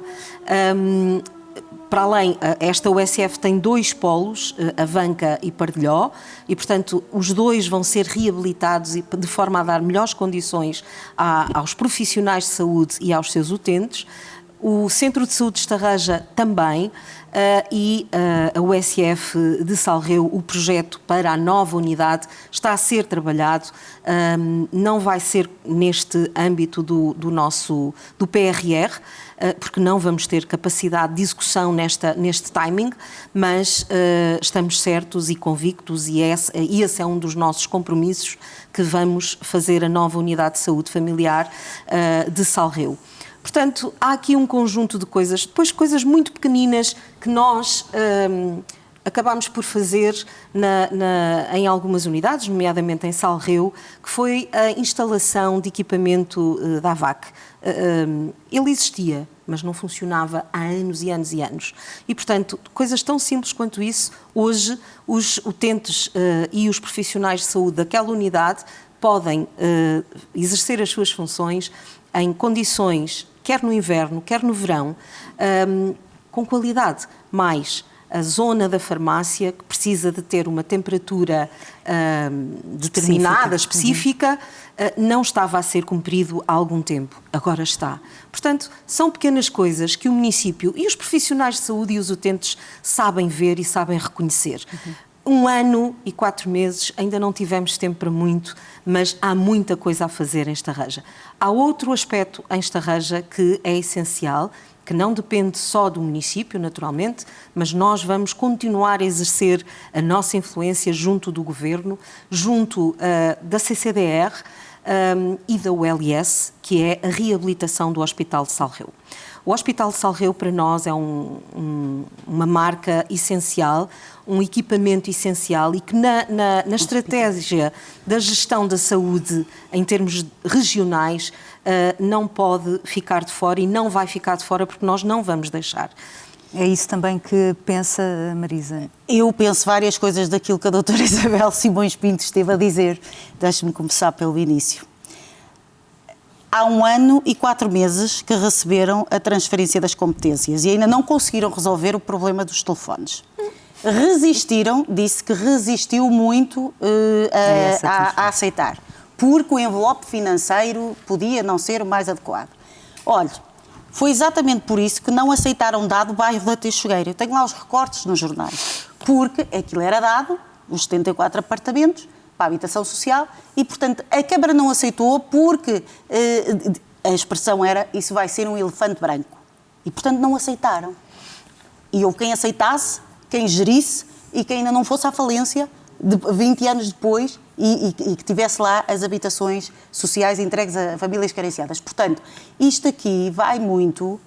Para além, esta USF tem 2 polos, Avanca e Pardelhó, e, portanto, os 2 vão ser reabilitados de forma a dar melhores condições aos profissionais de saúde e aos seus utentes. O Centro de Saúde de Estarreja também, e a USF de Salreu, o projeto para a nova unidade está a ser trabalhado, não vai ser neste âmbito do PRR, porque não vamos ter capacidade de execução neste timing, mas estamos certos e convictos, e esse é um dos nossos compromissos, que vamos fazer a nova unidade de saúde familiar de Salreu. Portanto, há aqui um conjunto de coisas, depois coisas muito pequeninas que nós acabámos por fazer em algumas unidades, nomeadamente em Salreu, que foi a instalação de equipamento da AVAC. Ele existia, mas não funcionava há anos e anos e anos. E, portanto, coisas tão simples quanto isso, hoje os utentes e os profissionais de saúde daquela unidade podem exercer as suas funções em condições, quer no inverno, quer no verão, com qualidade. Mais a zona da farmácia, que precisa de ter uma temperatura determinada, específica, não estava a ser cumprido há algum tempo. Agora está. Portanto, são pequenas coisas que o município e os profissionais de saúde e os utentes sabem ver e sabem reconhecer. 1 ano e 4 meses, ainda não tivemos tempo para muito, mas há muita coisa a fazer em Estarreja. Há outro aspecto em Estarreja que é essencial, que não depende só do município, naturalmente, mas nós vamos continuar a exercer a nossa influência junto do Governo, junto da CCDR e da ULS, que é a reabilitação do Hospital de Salreu. O Hospital de Salreu, para nós, é uma marca essencial, um equipamento essencial e que na estratégia da gestão da saúde em termos regionais não pode ficar de fora e não vai ficar de fora porque nós não vamos deixar. É isso também que pensa, Marisa? Eu penso várias coisas daquilo que a doutora Isabel Simões Pinto esteve a dizer. Deixe-me começar pelo início. Há 1 ano e 4 meses que receberam a transferência das competências e ainda não conseguiram resolver o problema dos telefones. disse que resistiu muito a aceitar, porque o envelope financeiro podia não ser o mais adequado. Olha, foi exatamente por isso que não aceitaram dado o bairro da Teixugueira. Eu tenho lá os recortes nos jornais, porque aquilo era dado, os 74 apartamentos, para a habitação social, e, portanto, a Câmara não aceitou porque a expressão era isso vai ser um elefante branco. E, portanto, não aceitaram. E houve quem aceitasse, quem gerisse e quem ainda não fosse à falência 20 anos depois e que tivesse lá as habitações sociais entregues a famílias carenciadas. Portanto, isto aqui vai muito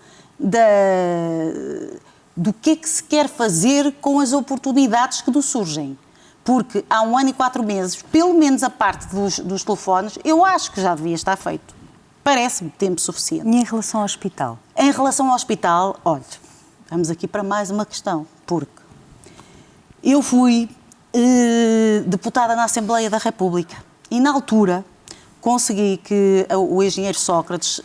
do que é que se quer fazer com as oportunidades que nos surgem. Porque há 1 ano e 4 meses, pelo menos a parte dos telefones, eu acho que já devia estar feito. Parece-me tempo suficiente. E em relação ao hospital? Em relação ao hospital, olha, vamos aqui para mais uma questão, porque eu fui deputada na Assembleia da República e, na altura, consegui que o engenheiro Sócrates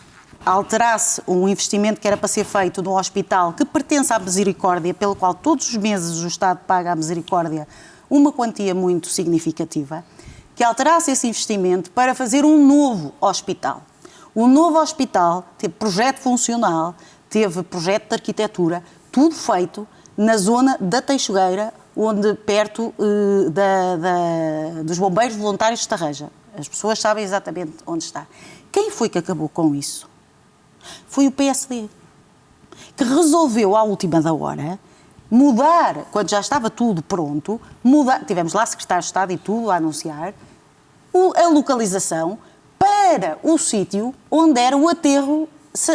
alterasse um investimento que era para ser feito no hospital que pertence à Misericórdia, pelo qual todos os meses o Estado paga à Misericórdia uma quantia muito significativa, que alterasse esse investimento para fazer um novo hospital. O novo hospital teve projeto funcional, teve projeto de arquitetura, tudo feito na zona da Teixugueira, onde perto dos bombeiros voluntários de Estarreja. As pessoas sabem exatamente onde está. Quem foi que acabou com isso? Foi o PSD, que resolveu à última da hora mudar, quando já estava tudo pronto, tivemos lá secretário de Estado e tudo a anunciar, a localização para o sítio onde era o aterro,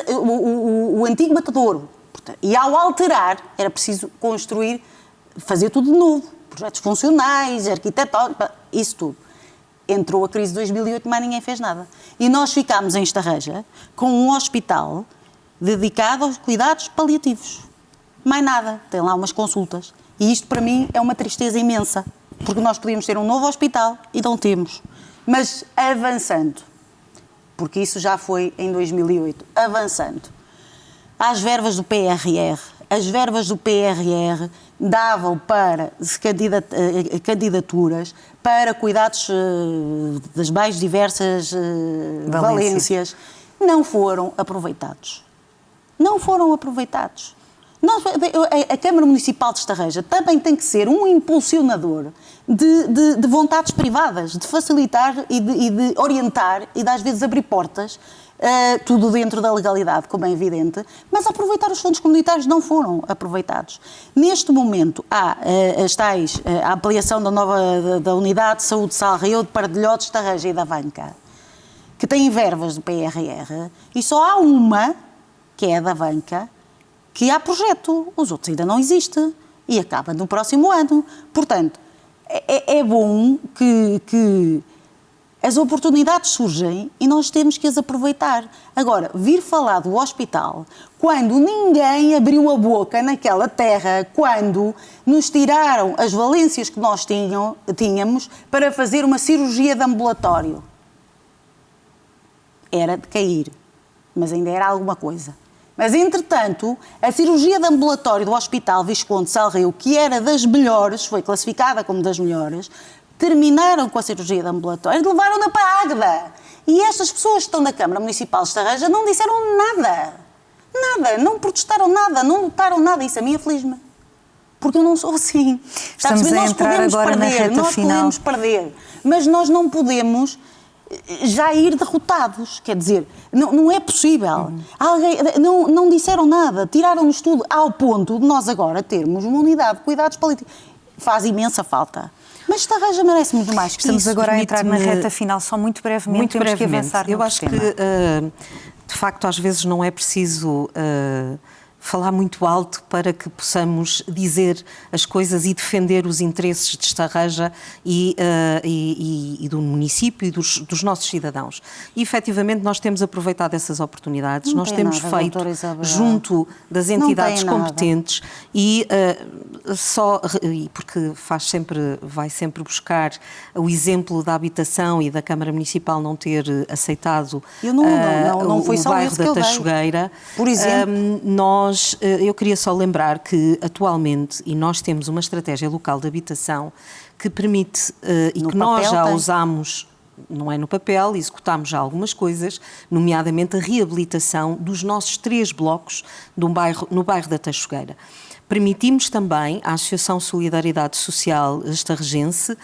o antigo matadouro. E ao alterar, era preciso construir, fazer tudo de novo. Projetos funcionais, arquitetónicos, isso tudo. Entrou a crise de 2008, mas ninguém fez nada. E nós ficámos em Estarreja com um hospital dedicado aos cuidados paliativos. Mais nada. Tem lá umas consultas. E isto, para mim, é uma tristeza imensa. Porque nós podíamos ter um novo hospital e não temos. Mas avançando, porque isso já foi em 2008, avançando, às verbas do PRR. As verbas do PRR davam para candidaturas para cuidados das mais diversas valências. Não foram aproveitados. Não foram aproveitados. A Câmara Municipal de Estarreja também tem que ser um impulsionador de vontades privadas, de facilitar e de orientar e de às vezes abrir portas, tudo dentro da legalidade, como é evidente, mas aproveitar os fundos comunitários não foram aproveitados. Neste momento há a ampliação da Unidade de Saúde de Salreu, de Pardilhó, de Estarreja e da Vanca, que têm verbas do PRR, e só há uma, que é a da Vanca, que há projeto, os outros ainda não existem e acaba no próximo ano. Portanto, é bom que as oportunidades surgem e nós temos que as aproveitar. Agora, vir falar do hospital, quando ninguém abriu a boca naquela terra, quando nos tiraram as valências que nós tínhamos para fazer uma cirurgia de ambulatório. Era de cair, mas ainda era alguma coisa. Mas, entretanto, a cirurgia de ambulatório do Hospital Visconde Salreu, que era das melhores, foi classificada como das melhores, terminaram com a cirurgia de ambulatório e levaram-na para a Águeda. E estas pessoas que estão na Câmara Municipal de Estarreja não disseram nada. Nada, não protestaram nada, não lutaram nada. Isso a mim aflige-me. Porque eu não sou assim. Estamos a entrar agora na reta final. Nós podemos perder, mas nós não podemos já ir derrotados, quer dizer, não é possível. Não disseram nada, tiraram-nos tudo ao ponto de nós agora termos uma unidade de cuidados paliativos. Faz imensa falta. Mas Estarreja merece muito mais que Estamos isso. agora a entrar na reta final, só muito brevemente, temos que avançar. Eu acho que, de facto, às vezes não é preciso falar muito alto para que possamos dizer as coisas e defender os interesses de Estarreja e do município e dos nossos cidadãos. E, efetivamente, nós temos aproveitado essas oportunidades, nós temos feito junto das entidades competentes e porque vai sempre buscar o exemplo da habitação e da Câmara Municipal não ter aceitado não foi o só bairro isso que da eu dei. Teixugueira. Por exemplo, Nós eu queria só lembrar que atualmente, e nós temos uma estratégia local de habitação que permite, e que nós já usámos, não é no papel, executámos já algumas coisas, nomeadamente a reabilitação dos nossos 3 blocos no bairro da Teixugueira. Permitimos também à Associação Solidariedade Social Estarregense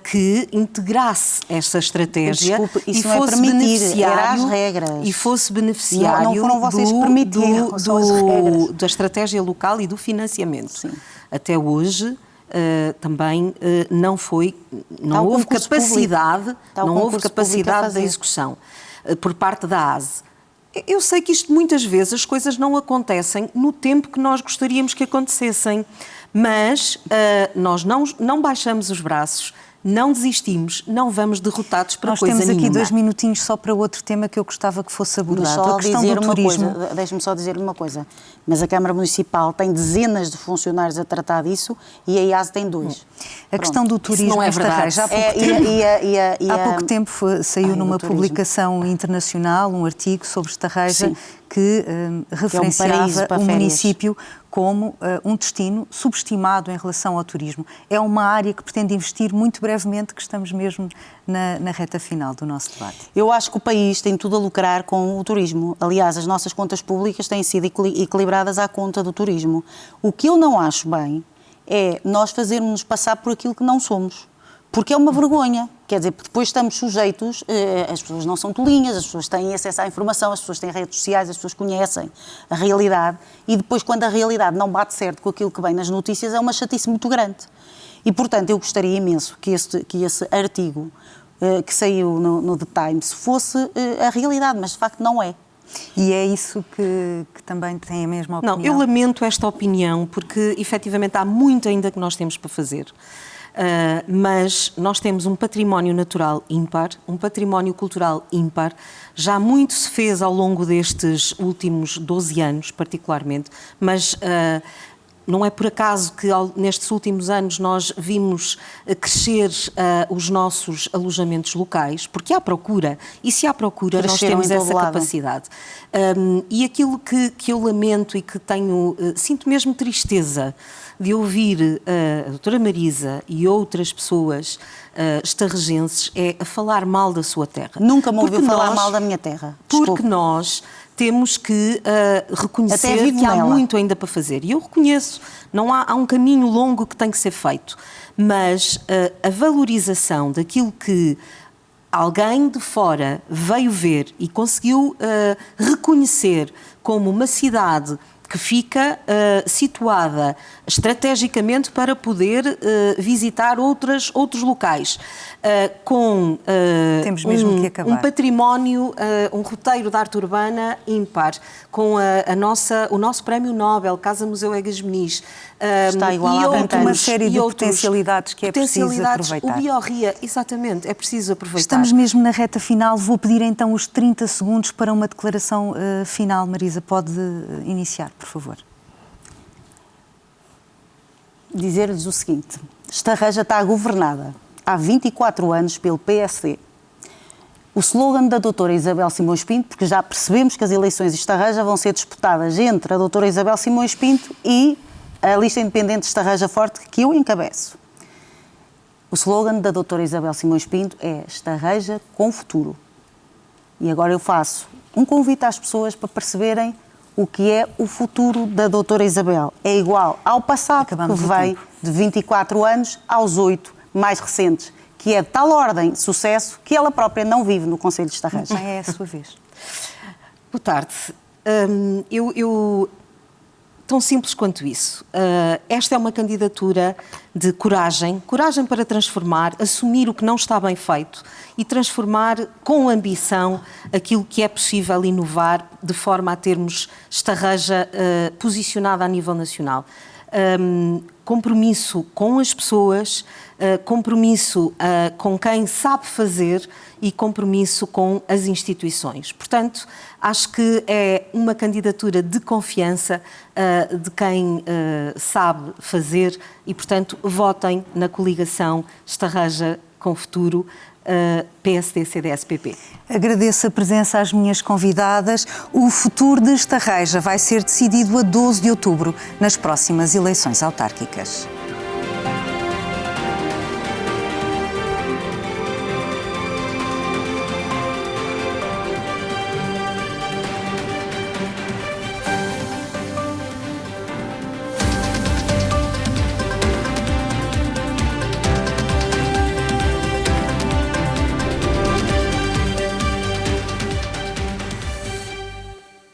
que integrasse esta estratégia. Desculpe, isso e fosse beneficiário, era as regras. E fosse beneficiário não foram vocês que permitiram, são as regras. Da estratégia local e do financiamento. Sim. Até hoje também não houve capacidade, de execução por parte da ASE. Eu sei que isto muitas vezes as coisas não acontecem no tempo que nós gostaríamos que acontecessem, mas nós não baixamos os braços, não desistimos, não vamos derrotados para coisa nenhuma. Nós temos aqui 2 minutinhos só para outro tema que eu gostava que fosse abordado, a questão do turismo. Deixe-me só dizer uma coisa, mas a Câmara Municipal tem dezenas de funcionários a tratar disso e a IAS tem 2. A questão do turismo não é verdade. Há pouco tempo saiu numa publicação internacional um artigo sobre Estarreja que referenciava o município como um destino subestimado em relação ao turismo. É uma área que pretende investir muito brevemente, que estamos mesmo na reta final do nosso debate. Eu acho que o país tem tudo a lucrar com o turismo. Aliás, as nossas contas públicas têm sido equilibradas à conta do turismo. O que eu não acho bem é nós fazermos-nos passar por aquilo que não somos. Porque é uma vergonha. Quer dizer, depois estamos sujeitos, as pessoas não são tolinhas, as pessoas têm acesso à informação, as pessoas têm redes sociais, as pessoas conhecem a realidade e depois, quando a realidade não bate certo com aquilo que vem nas notícias, é uma chatice muito grande. E, portanto, eu gostaria imenso que esse artigo que saiu no The Times fosse a realidade, mas de facto não é. E é isso que também tem a mesma opinião? Não, eu lamento esta opinião porque, efetivamente, há muito ainda que nós temos para fazer. Mas nós temos um património natural ímpar, um património cultural ímpar. Já muito se fez ao longo destes últimos 12 anos, particularmente, mas não é por acaso que nestes últimos anos nós vimos crescer os nossos alojamentos locais, porque há procura, e se há procura nós temos essa capacidade. E aquilo que eu lamento e que sinto mesmo tristeza de ouvir a doutora Marisa e outras pessoas estarregenses a falar mal da sua terra. Nunca me ouviu falar mal da minha terra. Desculpe. Porque nós temos que reconhecer que há muito ainda para fazer. E eu reconheço, há um caminho longo que tem que ser feito, mas a valorização daquilo que alguém de fora veio ver e conseguiu reconhecer como uma cidade que fica situada estrategicamente para poder visitar outros locais, com um património, um roteiro de arte urbana ímpar, com o nosso Prémio Nobel, Casa Museu Egas Meniz, está igual a uma série de potencialidades que é preciso aproveitar. O Biorria, exatamente, é preciso aproveitar. Estamos mesmo na reta final, vou pedir então os 30 segundos para uma declaração final. Marisa, pode iniciar, por favor. Dizer-lhes o seguinte: Estarreja está governada há 24 anos pelo PSD. O slogan da doutora Isabel Simões Pinto, porque já percebemos que as eleições de Estarreja vão ser disputadas entre a doutora Isabel Simões Pinto e a lista independente de Estarreja Forte, que eu encabeço. O slogan da doutora Isabel Simões Pinto é Estarreja com futuro. E agora eu faço um convite às pessoas para perceberem o que é o futuro da doutora Isabel. É igual ao passado, que vem de 24 anos aos 8 mais recentes, que é de tal ordem de sucesso que ela própria não vive no Conselho de Estarreja. É a sua vez. Boa tarde. Tão simples quanto isso. Esta é uma candidatura de coragem para transformar, assumir o que não está bem feito e transformar com ambição aquilo que é possível inovar de forma a termos Estarreja posicionada a nível nacional. Compromisso com as pessoas, compromisso com quem sabe fazer e compromisso com as instituições. Portanto, acho que é uma candidatura de confiança de quem sabe fazer e, portanto, votem na coligação Estarreja com Futuro PSD, CDS, PP. Agradeço a presença às minhas convidadas. O futuro de Estarreja vai ser decidido a 12 de outubro, nas próximas eleições autárquicas.